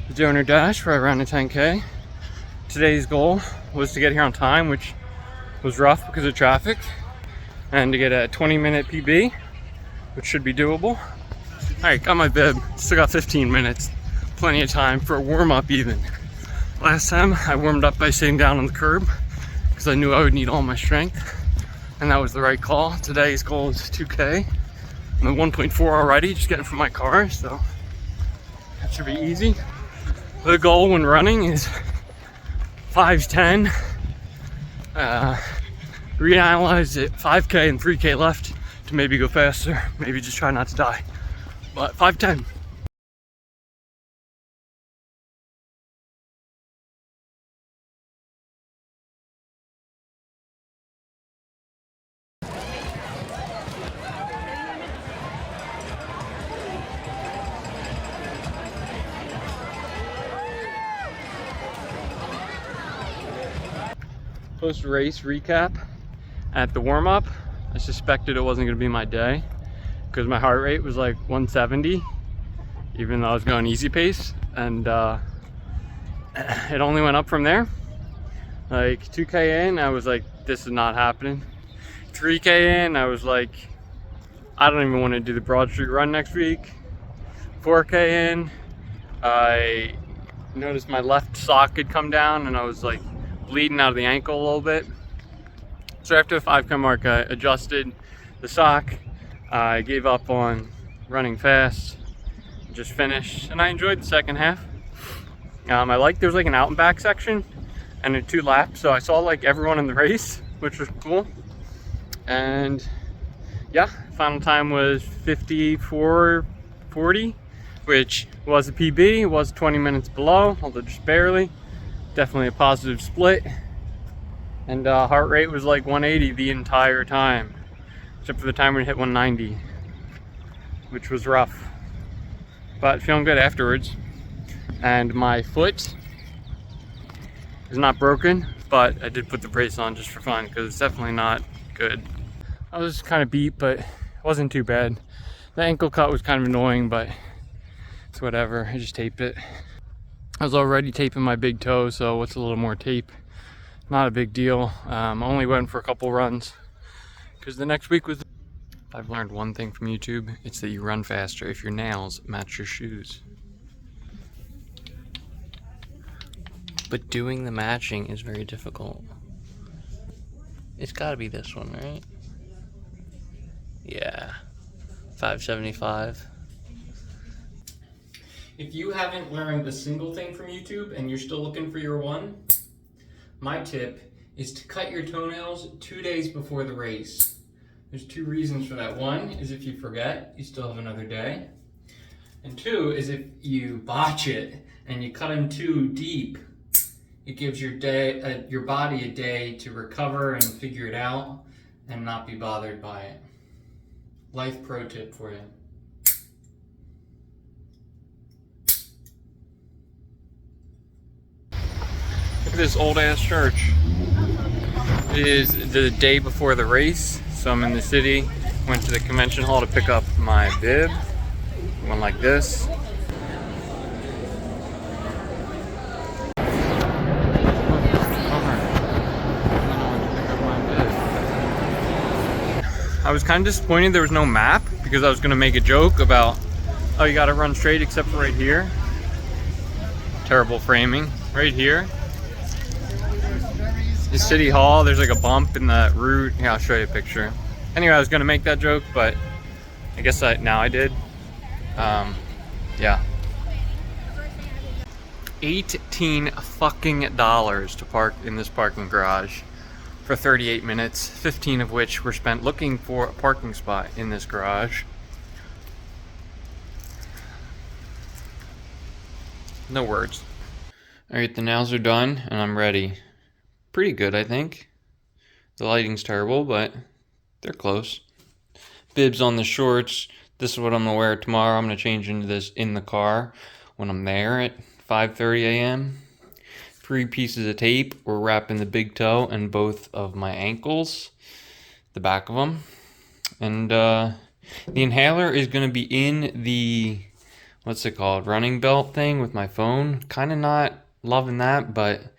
the donor dash, where I ran a 10K. Today's goal was to get here on time, which was rough because of traffic, and to get a 20-minute PB, which should be doable. Alright, got my bib, still got 15 minutes, plenty of time for a warm-up even. Last time I warmed up by sitting down on the curb because I knew I would need all my strength, and that was the right call. Today's goal is 2K. I'm at 1.4 already, just getting from my car, so that should be easy. The goal when running is 5:10. Reanalyze it, 5K and 3K left to maybe go faster, maybe just try not to die. But 5:10. Post-race recap. At the warm-up, I suspected it wasn't going to be my day because my heart rate was like 170, even though I was going easy pace, and it only went up from there. Like 2K in, I was like, this is not happening. 3K in, I was like, I don't even want to do the Broad Street run next week. 4K in, I noticed my left sock had come down and I was like bleeding out of the ankle a little bit. So after the 5K mark, I adjusted the sock. I gave up on running fast, just finished, and I enjoyed the second half. I liked there was like an out and back section and a 2 laps, so I saw like everyone in the race, which was cool. And yeah, final time was 54:40, which was a PB. It was 20 minutes below, although just barely. Definitely a positive split. And heart rate was like 180 the entire time, except for the time when it hit 190, which was rough, but feeling good afterwards. And my foot is not broken, but I did put the brace on just for fun because it's definitely not good. I was kind of beat, but it wasn't too bad. The ankle cut was kind of annoying, but it's whatever. I just taped it. I was already taping my big toe, so what's a little more tape? Not a big deal. Only went for a couple runs because the next week was. If I've learned one thing from YouTube, it's that you run faster if your nails match your shoes. But doing the matching is very difficult. It's gotta be this one, right? Yeah, 575. If you haven't learned a single thing from YouTube and you're still looking for your one, my tip is to cut your toenails 2 days before the race. There's 2 reasons for that. One is if you forget, you still have another day. And 2 is if you botch it and you cut them too deep, it gives your body a day to recover and figure it out and not be bothered by it. Life pro tip for you. Look at this old ass church. It is the day before the race, so I'm in the city. Went to the convention hall to pick up my bib. One like this. I was kind of disappointed there was no map because I was going to make a joke about, oh, you got to run straight except for right here. Terrible framing. Right here. The city hall, there's like a bump in the route. Here, I'll show you a picture. Anyway, I was going to make that joke, but I guess now I did. Yeah. $18 fucking to park in this parking garage for 38 minutes, 15 of which were spent looking for a parking spot in this garage. No words. Alright, the nails are done and I'm ready. Pretty good, I think. The lighting's terrible, but they're close. Bibs on the shorts. This is what I'm gonna wear tomorrow. I'm gonna change into this in the car when I'm there at 5:30 a.m. 3 pieces of tape. We're wrapping the big toe and both of my ankles, the back of them. And the inhaler is gonna be in the, what's it called, running belt thing with my phone. Kind of not loving that, but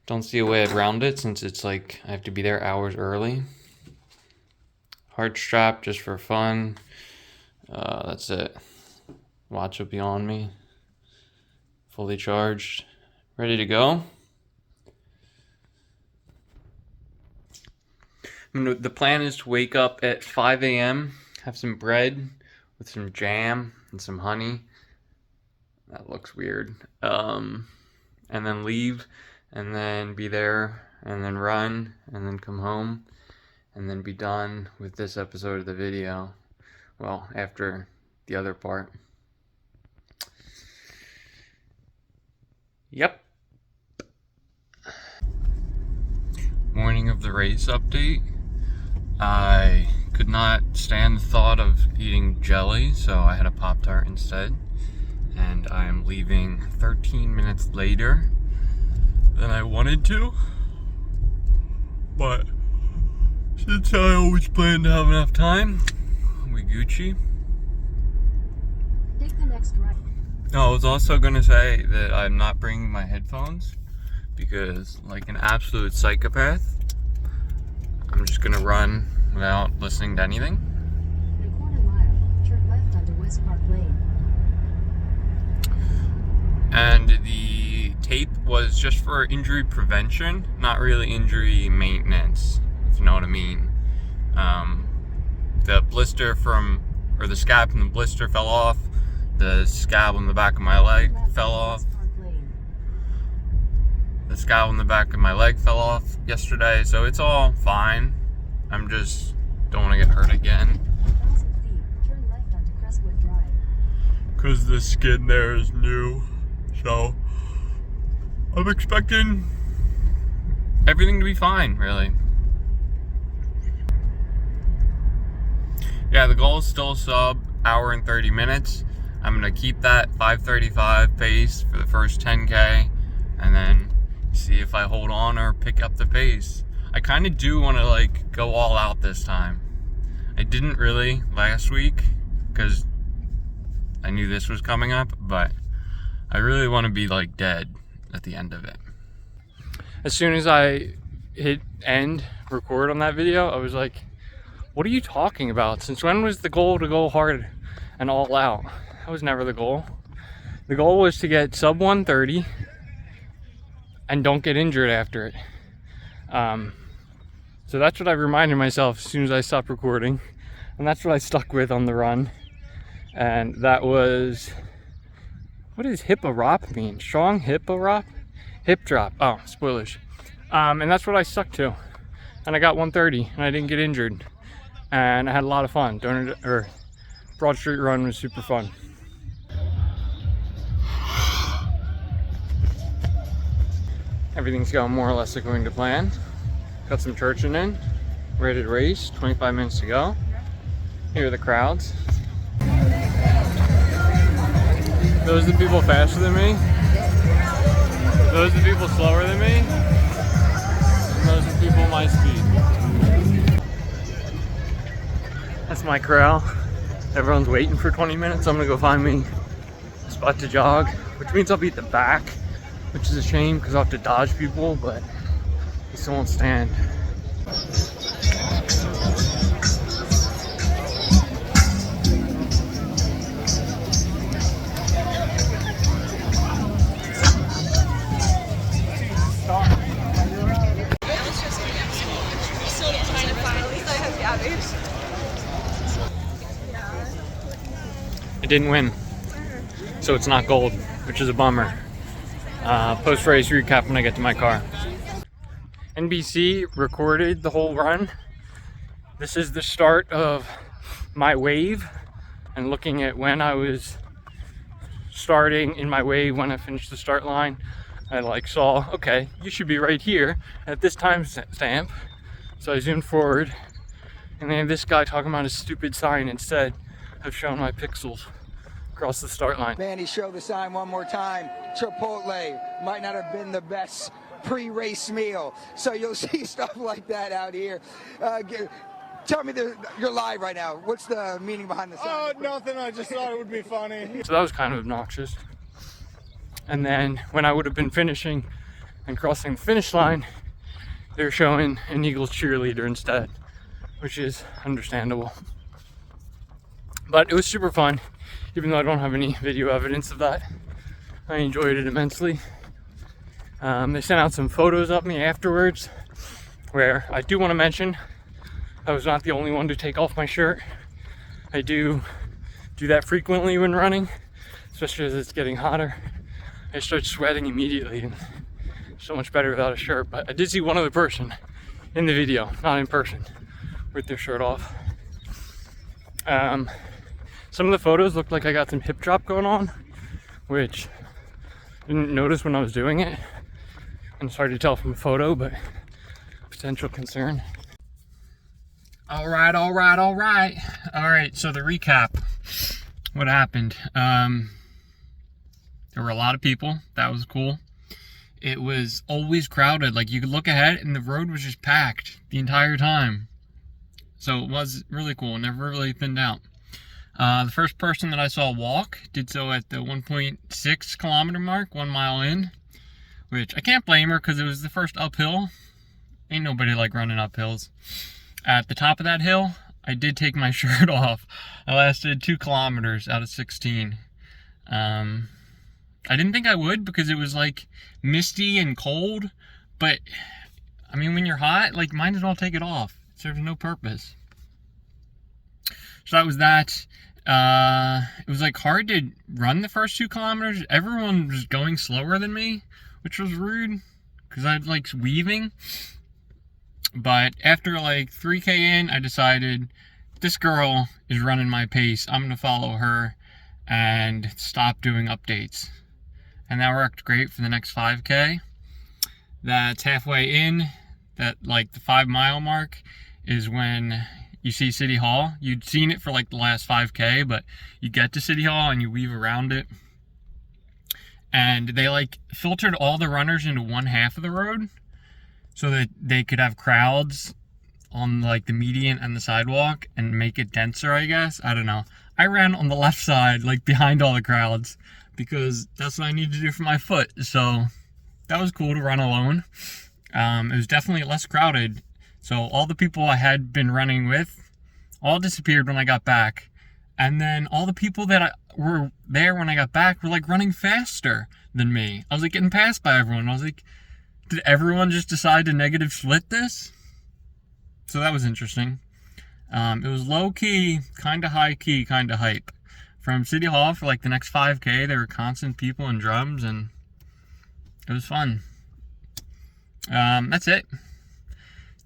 don't see a way around it since it's like I have to be there hours early. Heart strap just for fun. That's it. Watch will be on me. Fully charged. Ready to go. The plan is to wake up at 5 a.m. Have some bread with some jam and some honey. That looks weird. And then leave. And then be there, and then run, and then come home, and then be done with this episode of the video. Well, after the other part. Yep. Morning of the race update. I could not stand the thought of eating jelly, so I had a Pop-Tart instead. And I am leaving 13 minutes later than I wanted to, but since I always plan to have enough time, we Gucci. Take the next right. Oh, I was also gonna say that I'm not bringing my headphones because, like an absolute psychopath, I'm just gonna run without listening to anything. In a quarter mile, turn left onto West Park Lane. And the tape was just for injury prevention, not really injury maintenance, if you know what I mean. The blister the scab from the blister fell off. The scab on the back of my leg fell off. The scab on the back of my leg fell off yesterday, so it's all fine. I'm just don't want to get hurt again. Because the skin there is new, so I'm expecting everything to be fine, really. Yeah, the goal is still sub hour and 30 minutes. I'm gonna keep that 5:35 pace for the first 10K and then see if I hold on or pick up the pace. I kind of do want to like go all out this time. I didn't really last week because I knew this was coming up, but I really want to be like dead at the end of it. As soon as I hit end record on that video, I was like, what are you talking about? Since when was the goal to go hard and all out? That was never the goal. The goal was to get sub 130 and don't get injured after it. So that's what I reminded myself as soon as I stopped recording. And that's what I stuck with on the run. And that was, what does hip-a-rop mean? Strong hip-a-rop? Hip drop. Oh, spoilers. And that's what I stuck to. And I got 130 and I didn't get injured. And I had a lot of fun. Broad Street Run was super fun. Everything's going more or less according to plan. Got some churching in. Ready to race. 25 minutes to go. Here are the crowds. Those are the people faster than me. Those are the people slower than me. And those are the people my speed. That's my corral. Everyone's waiting for 20 minutes. I'm gonna go find me a spot to jog, which means I'll be at the back, which is a shame because I'll have to dodge people, but they still won't stand. I didn't win, so it's not gold, which is a bummer. Post-race recap when I get to my car. NBC recorded the whole run. This is the start of my wave, and looking at when I was starting in my wave when I finished the start line, I saw, okay, you should be right here at this time stamp. So I zoomed forward, and then this guy talking about his stupid sign instead of showing my pixels across the start line. Manny, show the sign one more time. Chipotle might not have been the best pre-race meal, so you'll see stuff like that out here. Tell me, you're live right now. What's the meaning behind the sign? Oh, nothing. I just thought it would be funny. So that was kind of obnoxious. And then when I would have been finishing and crossing the finish line, they're showing an Eagles cheerleader instead, which is understandable. But it was super fun, even though I don't have any video evidence of that. I enjoyed it immensely. They sent out some photos of me afterwards, where I do want to mention I was not the only one to take off my shirt. I do that frequently when running, especially as it's getting hotter. I start sweating immediately, and so much better without a shirt. But I did see one other person in the video, not in person, with their shirt off. Some of the photos looked like I got some hip drop going on, which I didn't notice when I was doing it. And it's hard to tell from a photo, but potential concern. All right, so the recap. What happened? There were a lot of people. That was cool. It was always crowded. Like, you could look ahead and the road was just packed the entire time. So it was really cool. Never really thinned out. The first person that I saw walk did so at the 1.6 kilometer mark, 1 mile in, which I can't blame her because it was the first uphill. Ain't nobody like running uphills. At the top of that hill, I did take my shirt off. I lasted 2 kilometers out of 16. I didn't think I would because it was like misty and cold, but I mean, when you're hot, like, might as well take it off. It serves no purpose. So that was that. It was like hard to run the first 2 kilometers. Everyone was going slower than me, which was rude because I like weaving. But after like 3K in, I decided this girl is running my pace. I'm going to follow her and stop doing updates. And that worked great for the next 5K. That's halfway in. That, like, the 5 mile mark is when you see City Hall. You'd seen it for like the last 5K, but you get to City Hall and you weave around it. And they like filtered all the runners into one half of the road so that they could have crowds on like the median and the sidewalk and make it denser, I guess. I don't know. I ran on the left side, like behind all the crowds, because that's what I need to do for my foot. So that was cool to run alone. It was definitely less crowded. So all the people I had been running with all disappeared when I got back. And then all the people that were there when I got back were like running faster than me. I was like getting passed by everyone. I was like, did everyone just decide to negative split this? So that was interesting. It was low key, kind of high key, kind of hype. From City Hall for like the next 5K, there were constant people and drums, and it was fun. That's it.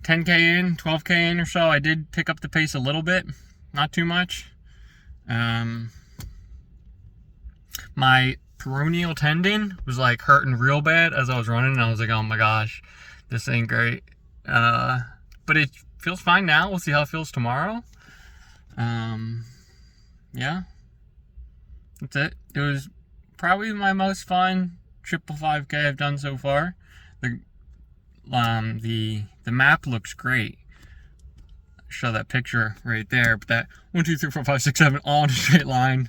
10K in, 12K in or so. I did pick up the pace a little bit, not too much. My peroneal tendon was like hurting real bad as I was running, and I was like, oh my gosh, this ain't great. But it feels fine now. We'll see how it feels tomorrow. Yeah, that's it. It was probably my most fun triple 5K I've done so far. The map looks great. Show that picture right there, but that 1, 2, 3, 4, 5, 6, 7 all in a straight line.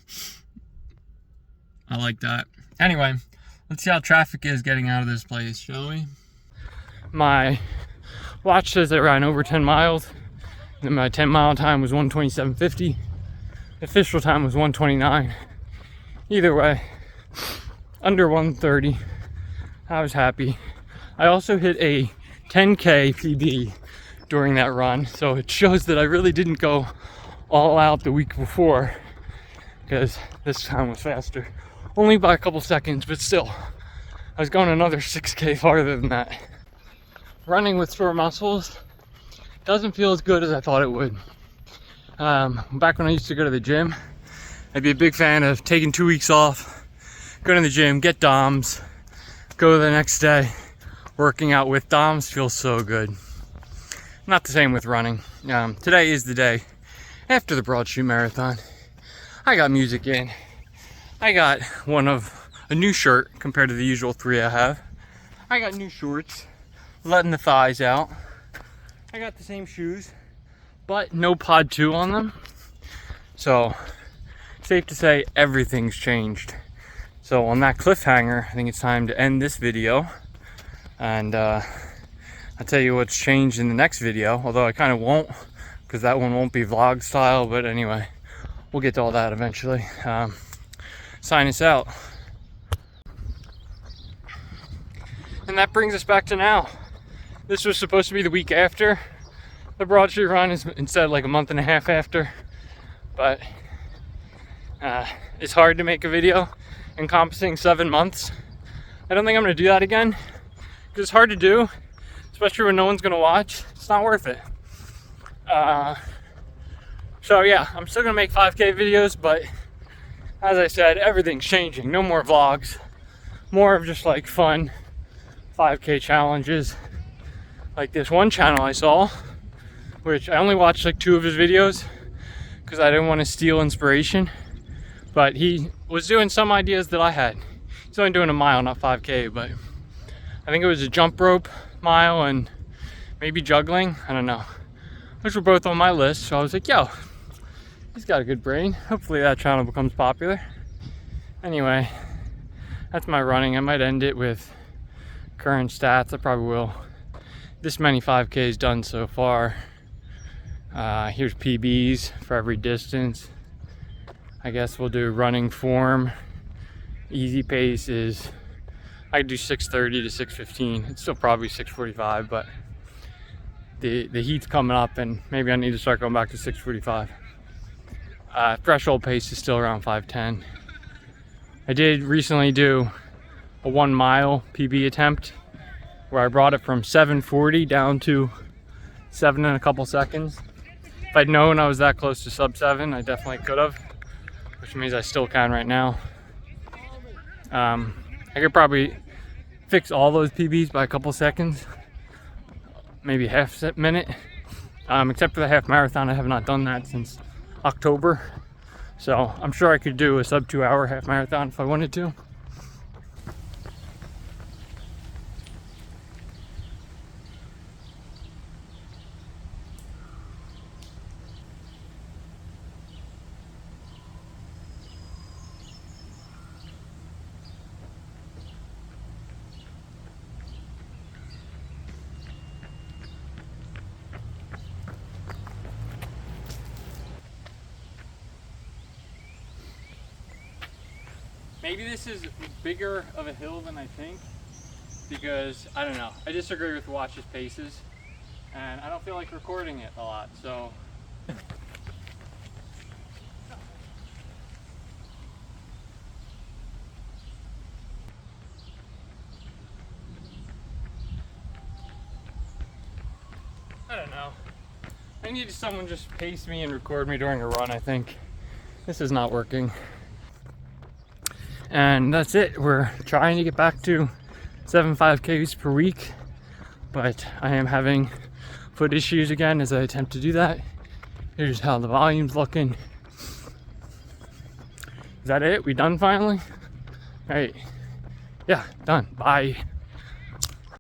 I like that. Anyway, let's see how traffic is getting out of this place, shall we? My watch says I ran over 10 miles. And my 10-mile time was 1:27:50. The official time was 1:29. Either way, under 1:30. I was happy. I also hit a 10K PB during that run, so it shows that I really didn't go all out the week before, because this time was faster. Only by a couple seconds, but still, I was going another 6K farther than that. Running with sore muscles doesn't feel as good as I thought it would. Back when I used to go to the gym, I'd be a big fan of taking 2 weeks off, go to the gym, get DOMs, go the next day. Working out with DOMs feels so good. Not the same with running. Today is the day after the Broadshoot Marathon. I got music in. I got a new shirt compared to the usual 3 I have. I got new shorts, letting the thighs out. I got the same shoes, but no Pod 2 on them. So, safe to say everything's changed. So on that cliffhanger, I think it's time to end this video. And I'll tell you what's changed in the next video, although I kind of won't, because that one won't be vlog style, but anyway, we'll get to all that eventually. Sign us out. And that brings us back to now. This was supposed to be the week after the Broadshoot run, is instead like a month and a half after, but it's hard to make a video encompassing 7 months. I don't think I'm going to do that again, because it's hard to do, especially when no one's going to watch. It's not worth it. So yeah, I'm still going to make 5K videos, but as I said, everything's changing. No more vlogs, more of just like fun 5K challenges. Like this one channel I saw, which I only watched like 2 of his videos because I didn't want to steal inspiration, but he was doing some ideas that I had. He's only doing a mile, not 5K, but I think it was a jump rope mile and maybe juggling, I don't know, which were both on my list. So I was like, yo, he's got a good brain. Hopefully that channel becomes popular. Anyway, that's my running. I might end it with current stats. I probably will. This many 5Ks done so far. Here's PBs for every distance. I guess we'll do running form. Easy pace is, I could do 6:30 to 6:15. It's still probably 6:45, but the heat's coming up and maybe I need to start going back to 6:45. Threshold pace is still around 5:10. I did recently do a 1 mile PB attempt where I brought it from 7:40 down to 7 and a couple seconds. If I'd known I was that close to sub 7, I definitely could have, which means I still can right now. I could probably fix all those PBs by a couple seconds, maybe half minute, except for the half marathon. I have not done that since October, so I'm sure I could do a sub 2 hour half marathon if I wanted to. Maybe this is bigger of a hill than I think, because I don't know, I disagree with Watch's paces and I don't feel like recording it a lot, so I don't know. I need someone just pace me and record me during a run, I think. This is not working. And that's it. We're trying to get back to 7 5Ks per week, but I am having foot issues again as I attempt to do that. Here's how the volume's looking. Is that it? We done finally? All right. Yeah, done. Bye.